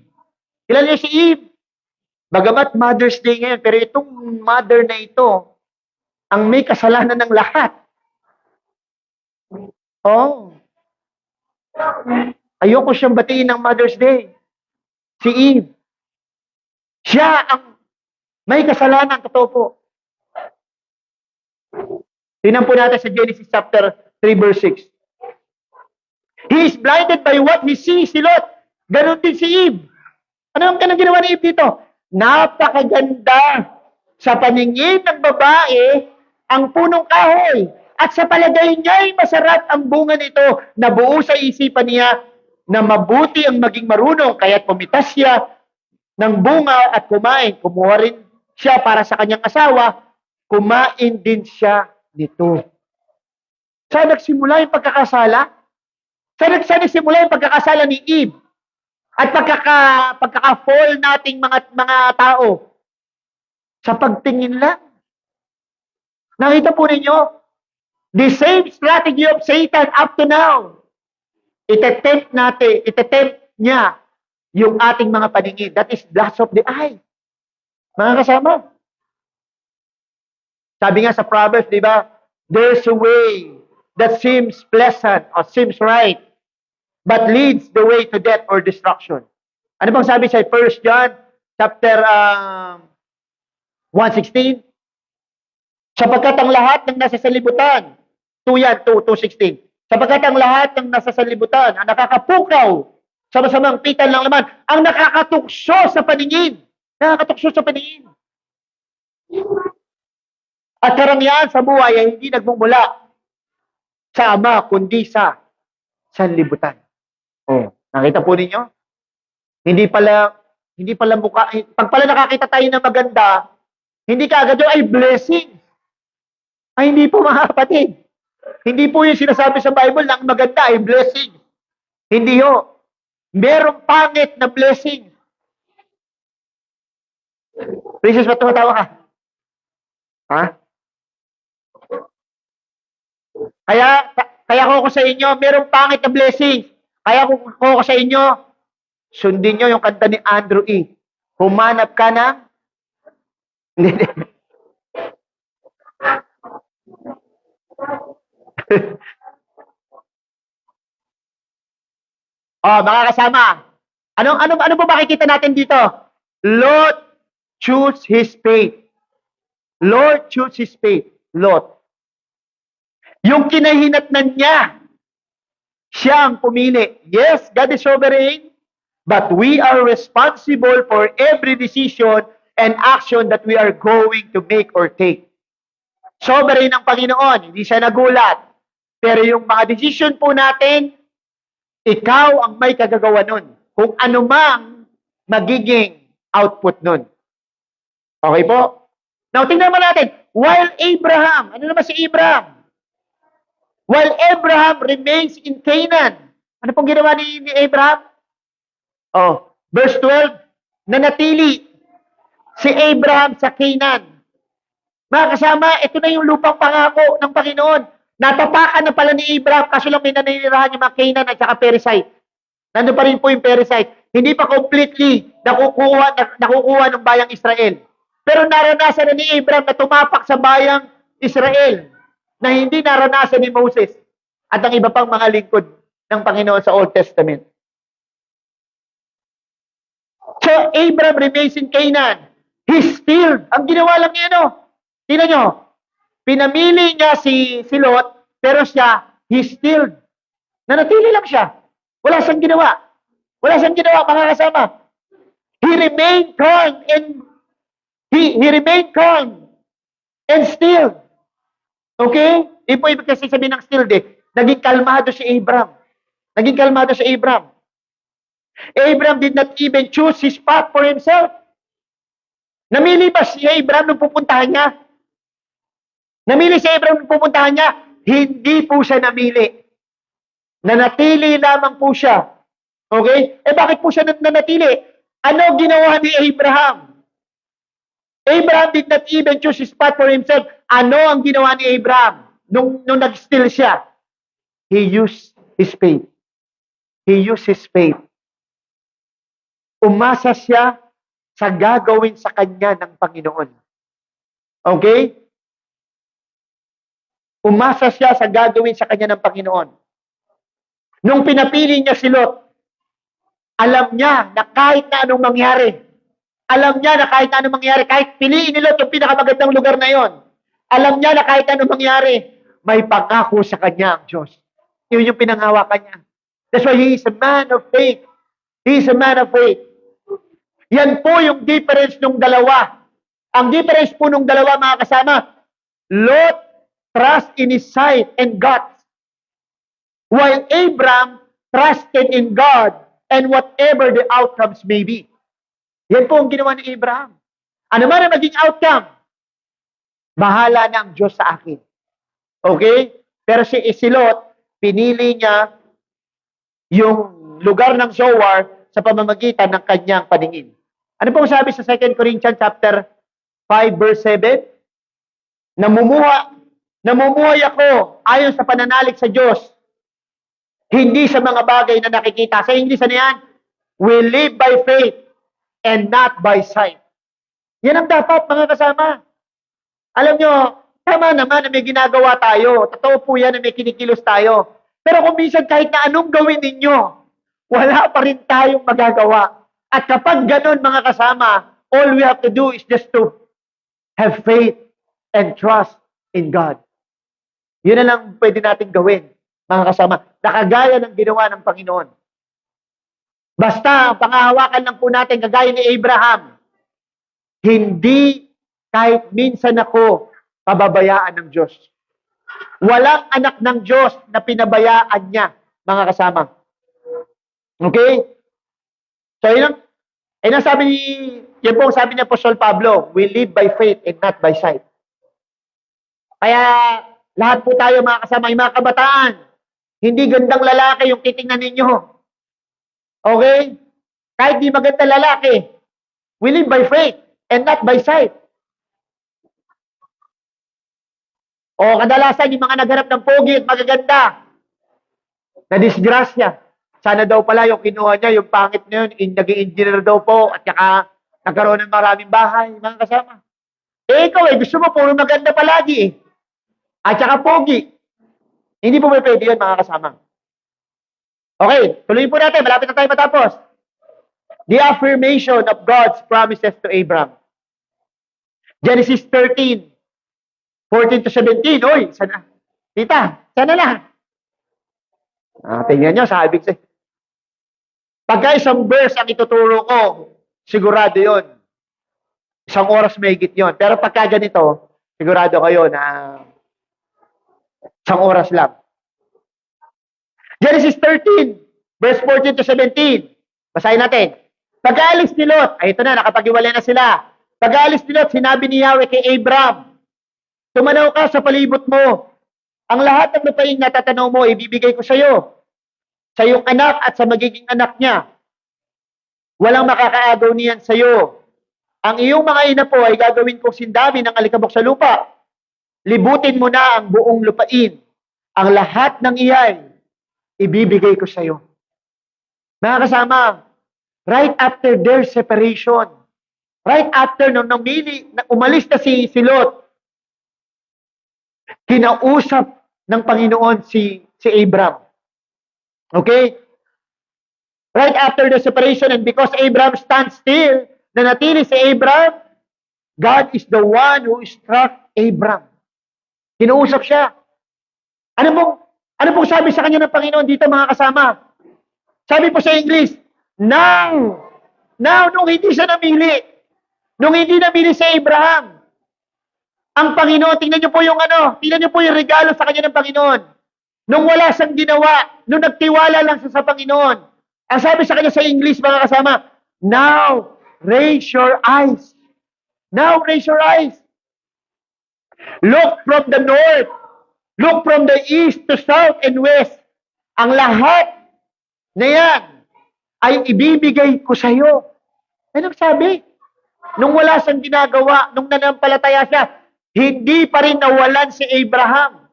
Kilala niyo si Eve? Bagamat Mother's Day ngayon, pero itong mother na ito, ang may kasalanan ng lahat. Oh. Ayoko siyang batiin ng Mother's Day. Si Eve. Siya ang may kasalanan, totoo po. Tingnan po natin sa Genesis chapter 3 verse 6. He is blinded by what he sees, si Lot. Ganon din si Eve. Ano ang ginawa ni Eve dito? Napakaganda sa paningin ng babae ang punong kahoy. At sa palagay niya ay masarap ang bunga nito. Nabuo sa isipan niya na mabuti ang maging marunong. Kaya't pumitas siya ng bunga at kumain. Kumuha rin siya para sa kanyang asawa. Kumain din siya nito. Saan nagsimula yung pagkakasala? Saan nagsimula yung pagkakasala ni Eve? At pagkaka-fall nating mga tao sa pagtingin lang. Nakita po ninyo, the same strategy of Satan up to now. Itetempt niya yung ating mga paningin. That is lust of the eye. Mga kasama. Sabi nga sa Proverbs, di ba? There's a way that seems pleasant or seems right, but leads the way to death or destruction. Ano bang sabi sa 1 John chapter 1:16? Sapagkat ang lahat ng nasa salibutan, 2:16. Sapagkat ang lahat ng nasa salibutan, ang nakakapukaw sa masamang pitan ng laman, ang nakakatukso sa paningin. Nakakatukso sa paningin. At karamihan sa buhay ay hindi nagmumula sa Ama, kundi sa sanlibutan. Oh, nakita po ninyo? Hindi pala mukha, pag pala nakakita tayo ng maganda, hindi kaagad yun ay blessing. Ay, hindi po mga kapatid. Hindi po yung sinasabi sa Bible na ang maganda ay blessing. Hindi ho. Merong pangit na blessing. Princess, ba't tumatawa ka? Ha? Kaya ko sa inyo, merong pangit na blessing. Kaya ko sa inyo, sundin nyo yung kanta ni Andrew E. Humanap ka na. Mga kasama. Ano ba makikita natin dito? Lot choose his faith. Lord choose his faith. Lot. Yung kinahinatnan niya, siya ang pumili. Yes, God is sovereign, but we are responsible for every decision and action that we are going to make or take. Sovereign ng Panginoon, hindi siya nagulat. Pero yung mga decision po natin, ikaw ang may kagagawa nun. Kung ano mang magiging output nun. Okay po? Now, tingnan mo natin. While Abraham, ano naman si Abraham? While Abraham remains in Canaan. Ano pong ginawa ni Abraham? Oh, verse 12, nanatili si Abraham sa Canaan. Mga kasama, ito na yung lupang pangako ng Panginoon. Natapakan na pala ni Abraham, kaso lang may nanirahan yung mga Canaan at saka Perizzite. Nandun pa rin po yung Perizzite. Hindi pa completely nakukuha ng bayang Israel. Pero naranasan na ni Abraham na tumapak sa bayang Israel na hindi naranasan ni Moses at ang iba pang mga lingkod ng Panginoon sa Old Testament. So, Abraham remains in Canaan. He's still, ang ginawa lang niya, tingnan nyo, pinamili niya si Lot, pero siya, he's still, nanatili lang siya. Wala siyang ginawa. Wala siyang ginawa, mga kasama. He remained calm and he remained calm and still. Okay? Hindi po ibig kasi sabihin ng still naging kalmado si Abraham. Naging kalmado si Abraham. Abraham did not even choose his path for himself. Namili ba si Abraham nung pupuntahan niya? Namili si Abraham nung pupuntahan niya? Hindi po siya namili. Nanatili lamang po siya. Okay? Bakit po siya nanatili? Ano ginawa ni Abraham? Abraham did not even choose his path for himself. Ano ang ginawa ni Abraham nung nag-still siya? He used his faith. He used his faith. Umasa siya sa gagawin sa kanya ng Panginoon. Okay? Umasa siya sa gagawin sa kanya ng Panginoon. Nung pinapili niya si Lot, alam niya na kahit na anong mangyari, kahit piliin ni Lot yung pinakamagandang lugar na yon, alam niya na kahit anong mangyari, may pangako sa kanya ang Diyos. Yun yung pinanghawakan niya. That's why he is a man of faith. He is a man of faith. Yan po yung difference ng dalawa. Ang difference po ng dalawa, mga kasama, Lot trust in his sight and God, while Abraham trusted in God and whatever the outcomes may be. Yan po ang ginawa ni Abraham. Ano man ang maging outcome, bahala na ang Diyos sa akin. Okay? Pero si Lot, pinili niya yung lugar ng Zoar sa pamamagitan ng kanyang paningin. Ano pong sabi sa 2 Corinthians chapter 5 verse 7? Namumuhay ako ayon sa pananalig sa Diyos, hindi sa mga bagay na nakikita. Sa English, ano yan? We live by faith and not by sight. Yan ang dapat, mga kasama. Alam nyo, tama naman na may ginagawa tayo. Totoo po yan na may kinikilos tayo. Pero kung minsan kahit na anong gawin ninyo, wala pa rin tayong magagawa. At kapag ganun, mga kasama, all we have to do is just to have faith and trust in God. Yun na lang pwede natin gawin, mga kasama, nakagaya ng ginawa ng Panginoon. Basta, pangahawakan lang po natin, kagaya ni Abraham, hindi kahit minsan ako pababayaan ng Diyos. Walang anak ng Diyos na pinabayaan niya, mga kasama. Okay? So, yan ang sabi yan po ang sabi ni Apostol Pablo, we live by faith and not by sight. Kaya, lahat po tayo, mga kasama, yung mga kabataan, hindi gandang lalaki yung titingnan ninyo. Okay? Kahit di magandang lalaki, we live by faith and not by sight. O kadalasan, yung mga nagharap ng pogi at magaganda, na-disgrasya. Sana daw pala yung kinuha niya, yung pangit na yun, naging engineer daw po, at saka nagkaroon ng maraming bahay, mga kasama. Ikaw gusto mo puro maganda palagi At saka pogi. Hindi po may pwede yun, mga kasama. Okay, tuloy po natin. Malapit na tayo matapos. The affirmation of God's promises to Abraham. Genesis 13, 14 to 17. Oy, sana. Tita, sana lang. Tingnan nyo, sabi ko. Pagka isang verse ang ituturo ko, sigurado yon. Isang oras mahigit yon. Pero pagka ganito, sigurado kayo na isang oras lang. Genesis 13, verse 14 to 17. Basahin natin. Pag-aalis ni Lot, ay ito na, nakapag-iwalay na sila. Pag-aalis ni Lot, sinabi ni Yahweh kay Abram, tumanaw ka sa palibot mo. Ang lahat ng lupaing natatanaw mo, ibibigay ko sa iyo. Sa iyong anak at sa magiging anak niya. Walang makakaagaw niyan sa iyo. Ang iyong mga inapo ay gagawin kong sindami ng alikabok sa lupa. Libutin mo na ang buong lupain. Ang lahat ng iyay, ibibigay ko sa iyo. Mga kasama, right after their separation, right after nung umalis na si Lot, kinausap ng Panginoon si Abram. Okay? Right after the separation, and because Abram stands still, nanatili si Abram, God is the one who struck Abram. Kinausap siya. Ano pong sabi sa kanya ng Panginoon dito, mga kasama? Sabi po sa English, now, nung hindi siya namili, nung hindi namili si Abraham, ang Panginoon, tingnan niyo po yung regalo sa kanya ng Panginoon. Nung wala siyang ginawa, nung nagtiwala lang siya sa Panginoon, ang sabi sa kanya sa English, mga kasama, now, raise your eyes. Now, raise your eyes. Look from the north. Look from the east to south and west. Ang lahat na yan ay ibibigay ko sa iyo. Anong sabi? Nung wala siyang ginagawa, nung nanampalataya siya, hindi pa rin nawalan si Abraham.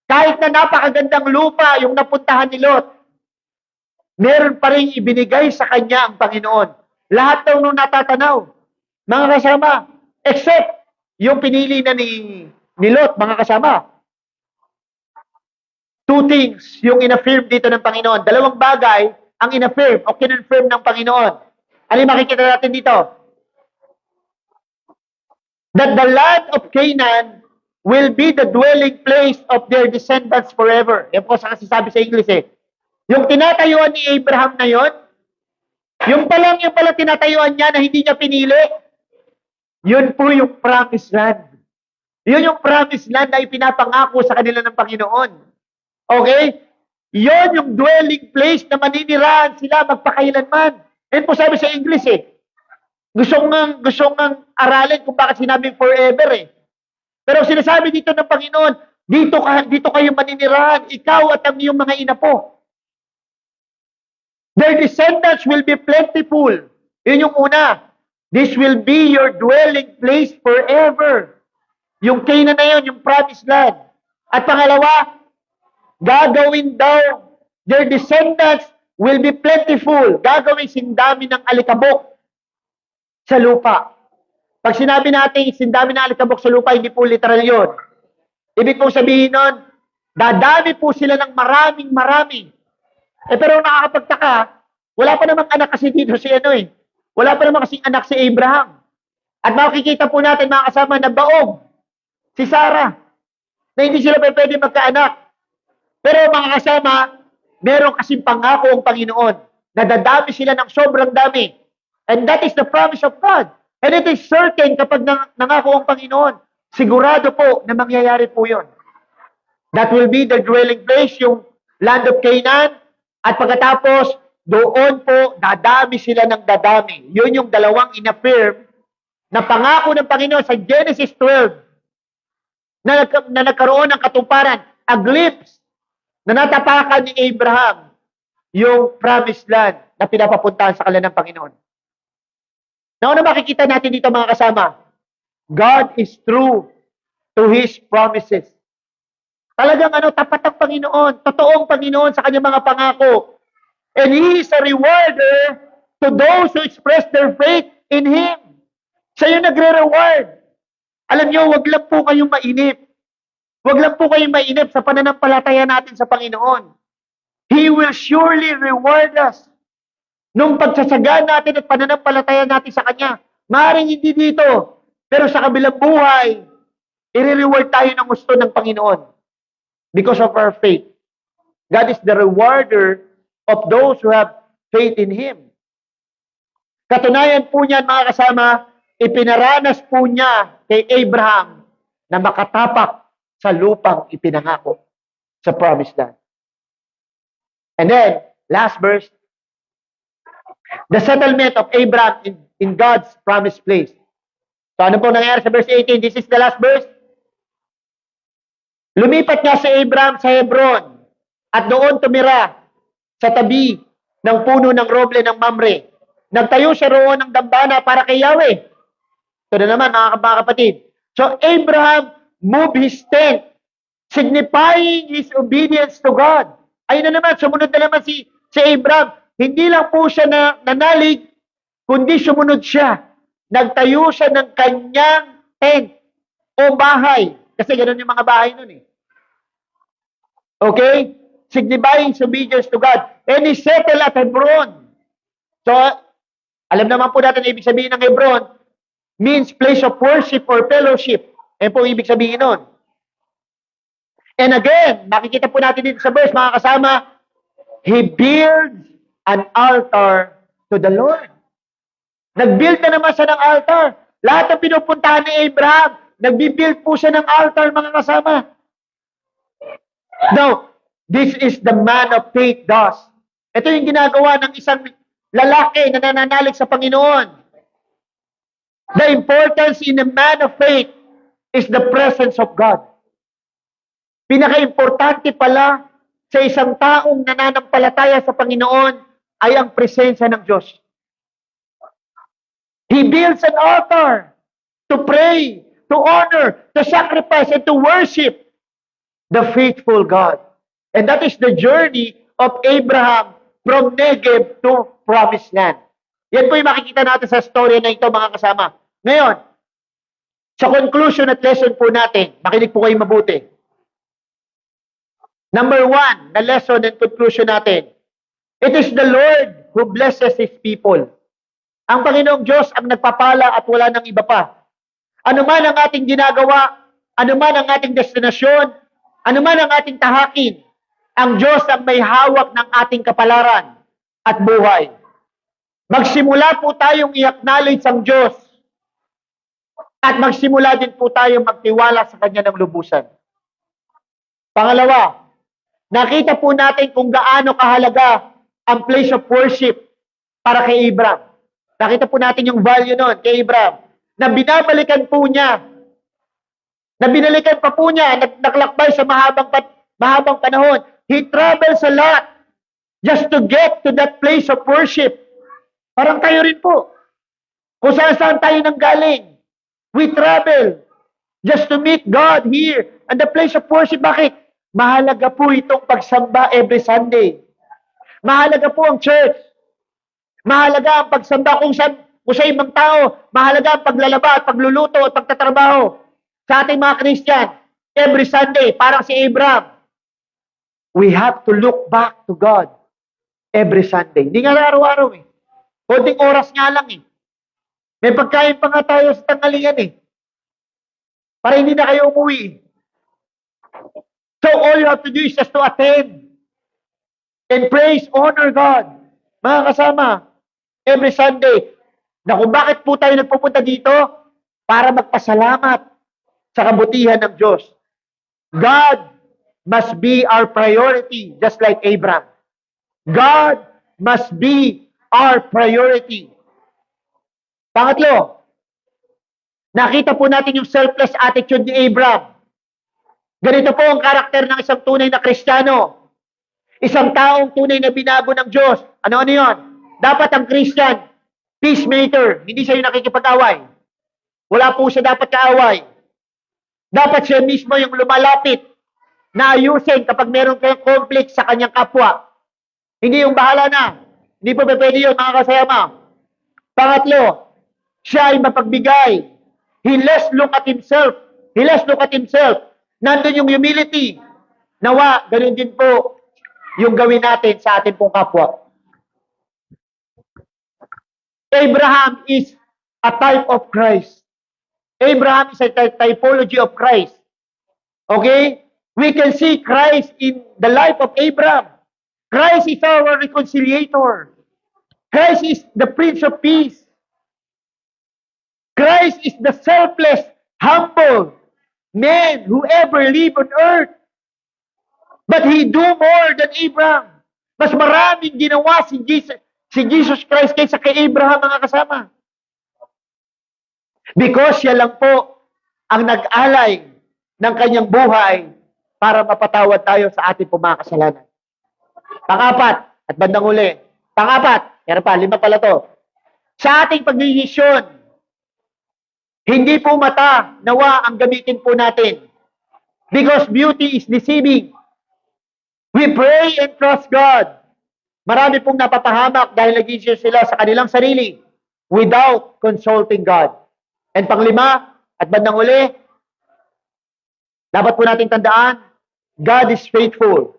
Kahit na napakagandang lupa yung napuntahan ni Lot, meron pa rin ibinigay sa kanya ang Panginoon. Lahat daw nung natatanaw, mga kasama, except yung pinili na ni Lot, mga kasama. Two things yung inaffirm dito ng Panginoon. Dalawang bagay ang inaffirm o kinonfirm ng Panginoon. Ano yung makikita natin dito? That the land of Canaan will be the dwelling place of their descendants forever. Yan po sa kasi sabi sa English eh. Yung tinatayuan ni Abraham na yon, yung pala tinatayuan niya na hindi niya pinili, yun po yung promised land. Yun yung promised land na ipinapangako sa kanila ng Panginoon. Okay? Yun yung dwelling place na maninirahan sila magpakailanman. Yan po sabi sa English eh. Gusto ngang aralin kung bakit sinabing forever eh. Pero sinasabi dito ng Panginoon, dito kayo maninirahan, ikaw at ang iyong mga inapo. Their descendants will be plentiful. Yun yung una. This will be your dwelling place forever. Yung Canaan na yun, yung promised land. At pangalawa, gagawin daw, their descendants will be plentiful. Gagawin sindami ng alikabok sa lupa. Pag sinabi natin sindami ng alikabok sa lupa, hindi po literal yun. Ibig pong sabihin nun, dadami po sila ng maraming. Pero nakakapagtaka, wala pa namang anak kasi dito si Wala pa namang kasing anak si Abraham. At makikita po natin mga kasama na baog si Sarah na hindi sila pwede magkaanak. Pero mga kasama, meron kasing pangako ang Panginoon na dadami sila ng sobrang dami. And that is the promise of God. And it is certain kapag nangako ang Panginoon, sigurado po na mangyayari po yun. That will be the dwelling place, yung land of Canaan. At pagkatapos, doon po, dadami sila ng dadami. Yun yung dalawang inaffirm na pangako ng Panginoon sa Genesis 12 na nagkaroon ng katuparan, a glimpse na natapakan ni Abraham yung promised land na pinapapuntahan sa kanila ng Panginoon. Now, na makikita natin dito mga kasama, God is true to His promises. Talagang tapat ang Panginoon, totoong Panginoon sa kanyang mga pangako. And He is a rewarder to those who express their faith in Him. Siya yung nagre-reward. Alam niyo, wag lang po kayong mainip. Wag lang po kayong mainip sa pananampalataya natin sa Panginoon. He will surely reward us. Nung pagsasagaan natin at pananampalataya natin sa Kanya, maaaring hindi dito, Pero sa kabilang buhay, i-reward tayo ng gusto ng Panginoon because of our faith. God is the rewarder of those who have faith in Him. Katunayan po niyan, mga kasama, ipinaranas po niya kay Abraham na makatapak sa lupang ipinangako sa promised land. And then, last verse, the settlement of Abraham in God's promised place. So ano po nangyari sa verse 18? This is the last verse. Lumipat nga si Abraham sa Hebron at doon tumira sa tabi ng puno ng roble ng Mamre. Nagtayo siya roon ng dambana para kay Yahweh. Ito na naman, mga kapatid. So Abraham moved his tent, signifying his obedience to God. Ayun na naman, sumunod na naman si Abraham. Hindi lang po siya nanalig, kundi sumunod siya. Nagtayo siya ng kanyang tent o bahay. Kasi ganoon yung mga bahay nun eh. Okay? Signifying his obedience to God. And he settled at Hebron. So, alam naman po natin ibig sabihin ng Hebron means place of worship or fellowship. Yan po ibig sabihin nun. And again, makikita po natin dito sa verse, mga kasama, he builds an altar to the Lord. Nag-build na naman siya ng altar. Lahat ng pinupuntahan ni Abraham, nag-build po siya ng altar, mga kasama. Now, this is the man of faith does. Ito yung ginagawa ng isang lalaki na nananalig sa Panginoon. The importance in a man of faith is the presence of God. Pinaka-importante pala sa isang taong nananampalataya sa Panginoon ay ang presensya ng Diyos. He builds an altar to pray, to honor, to sacrifice, and to worship the faithful God. And that is the journey of Abraham from Negev to Promised Land. Yan po yung makikita natin sa story na ito, mga kasama. Ngayon, sa conclusion at lesson po natin, makinig po kayo mabuti. Number 1, na lesson and conclusion natin. It is the Lord who blesses His people. Ang Panginoong Diyos ang nagpapala at wala nang iba pa. Ano man ang ating ginagawa, ano man ang ating destinasyon, ano man ang ating tahakin, ang Diyos ang may hawak ng ating kapalaran at buhay. Magsimula po tayong i-acknowledge ang Diyos at magsimula din po tayong magtiwala sa Kanya ng lubusan. Pangalawa, nakita po natin kung gaano kahalaga ang place of worship para kay Abraham. Nakita po natin yung value nun kay Abraham na binabalikan po niya, na binalikan pa po niya, naglakbay sa mahabang panahon. He travels a lot just to get to that place of worship. Parang tayo rin po. Kung saan tayo nanggaling, we travel just to meet God here. And the place of worship, bakit? Mahalaga po itong pagsamba every Sunday. Mahalaga po ang church. Mahalaga ang pagsamba kung sa ibang tao. Mahalaga ang paglalaba at pagluluto at pagtatrabaho. Sa ating mga Christian, every Sunday, parang si Abraham, we have to look back to God every Sunday. Hindi nga araw-araw eh. Konting oras nga lang eh. May pagkain pa nga tayo sa tanghalian eh. Para hindi na kayo umuwi eh. So all you have to do is just to attend and praise, honor God. Mga kasama, every Sunday, na kung bakit po tayo nagpupunta dito? Para magpasalamat sa kabutihan ng Diyos. God must be our priority, just like Abraham. God must be our priority. Pangatlo, nakita po natin yung selfless attitude ni Abraham. Ganito po ang karakter ng isang tunay na Kristiyano. Isang taong tunay na binago ng Diyos. Ano yun? Dapat ang Christian, peacemaker, hindi siya yung nakikipag-away. Wala po siya dapat kaaway. Dapat siya mismo yung lumalapit na ayusin kapag meron kayong conflict sa kanyang kapwa. Hindi yung bahala na. Hindi po pwede yun, mga kasama. Pangatlo, siya ay mapagbigay. He less look at himself. Nandun yung humility. Nawa, ganun din po yung gawin natin sa ating pong kapwa. Abraham is a type of Christ. Abraham is a typology of Christ. Okay? We can see Christ in the life of Abraham. Christ is our reconciliator. Christ is the Prince of Peace. Christ is the selfless, humble man who ever lived on earth. But he do more than Abraham. Mas maraming ginawa si Jesus Christ kaysa kay Abraham, mga kasama. Because siya lang po ang nag-alay ng kanyang buhay para mapatawad tayo sa ating mga kasalanan. Pang-apat, at bandang uli. Pang-apat, meron pa, 5 pala to. Sa ating pagdidesisyon, hindi po mata, nawa ang gamitin po natin. Because beauty is deceiving. We pray and trust God. Marami pong napapahamak dahil nag-issue sila sa kanilang sarili without consulting God. And pang-5, at bandang uli, dapat po natin tandaan, God is faithful.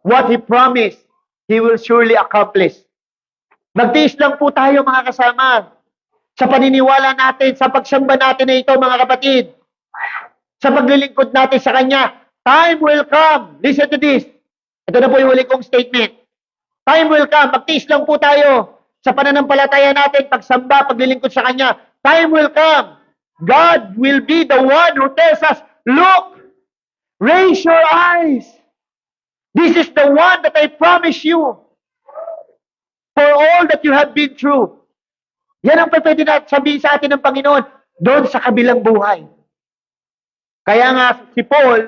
What He promised, He will surely accomplish. Magtiis lang po tayo, mga kasama, sa paniniwala natin, sa pagsamba natin na ito, mga kapatid. Sa paglilingkod natin sa Kanya, time will come. Listen to this. Ito na po yung huli kong statement. Time will come. Magtiis lang po tayo sa pananampalataya natin, pagsamba, paglilingkod sa Kanya. Time will come. God will be the one who tells us, look, raise your eyes. This is the one that I promise you for all that you have been through. Yan ang pwede na sabihin sa atin ng Panginoon doon sa kabilang buhay. Kaya nga si Paul,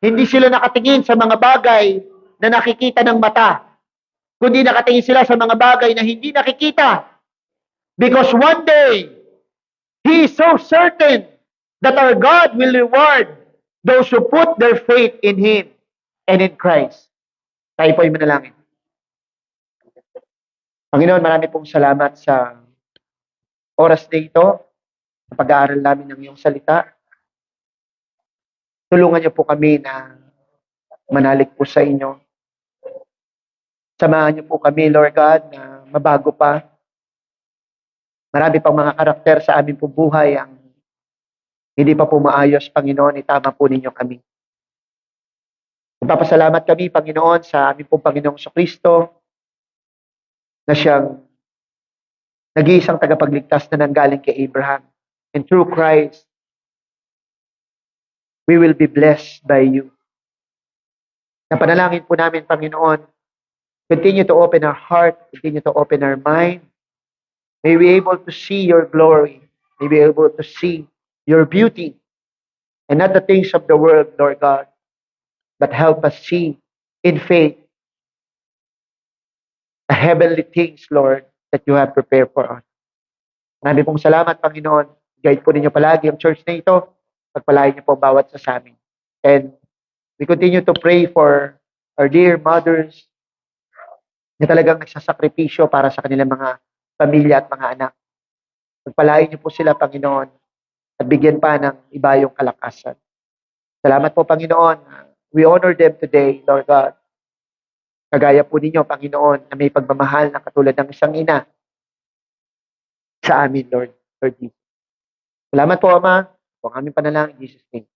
hindi sila nakatingin sa mga bagay na nakikita ng mata, kundi nakatingin sila sa mga bagay na hindi nakikita. Because one day, he is so certain that our God will reward those who put their faith in Him and in Christ. Tayo po ay manalangin. Panginoon, marami pong salamat sa oras na ito, sa pag-aaral namin ng iyong salita. Tulungan niyo po kami na manalik po sa inyo. Samahan niyo po kami, Lord God, na mabago pa. Marami pang mga karakter sa aming pong buhay ang hindi pa po maayos, Panginoon, itama po ninyo kami. Magpapasalamat kami, Panginoon, sa aming pong Panginoong Kristo na siyang nag-iisang tagapagligtas na nanggaling kay Abraham. And through Christ, we will be blessed by you. Napanalangin po namin, Panginoon, continue to open our heart, continue to open our mind. May we be able to see your glory. May we be able to see your beauty. And not the things of the world, Lord God, but help us see in faith the heavenly things, Lord, that you have prepared for us. Marami pong salamat, Panginoon. Guide po ninyo palagi ang church na ito. Pagpalain niyo po bawat sa amin. And we continue to pray for our dear mothers na talagang nagsasakripisyo para sa kanilang mga pamilya at mga anak. Pagpalain niyo po sila, Panginoon, at bigyan pa ng iba yung kalakasan. Salamat po, Panginoon. We honor them today, Lord God. Kagaya po ninyo, Panginoon, na may pagmamahal na katulad ng isang ina sa amin, Lord Jesus. Salamat po, Ama. Po ang aming panalangin in Jesus' name.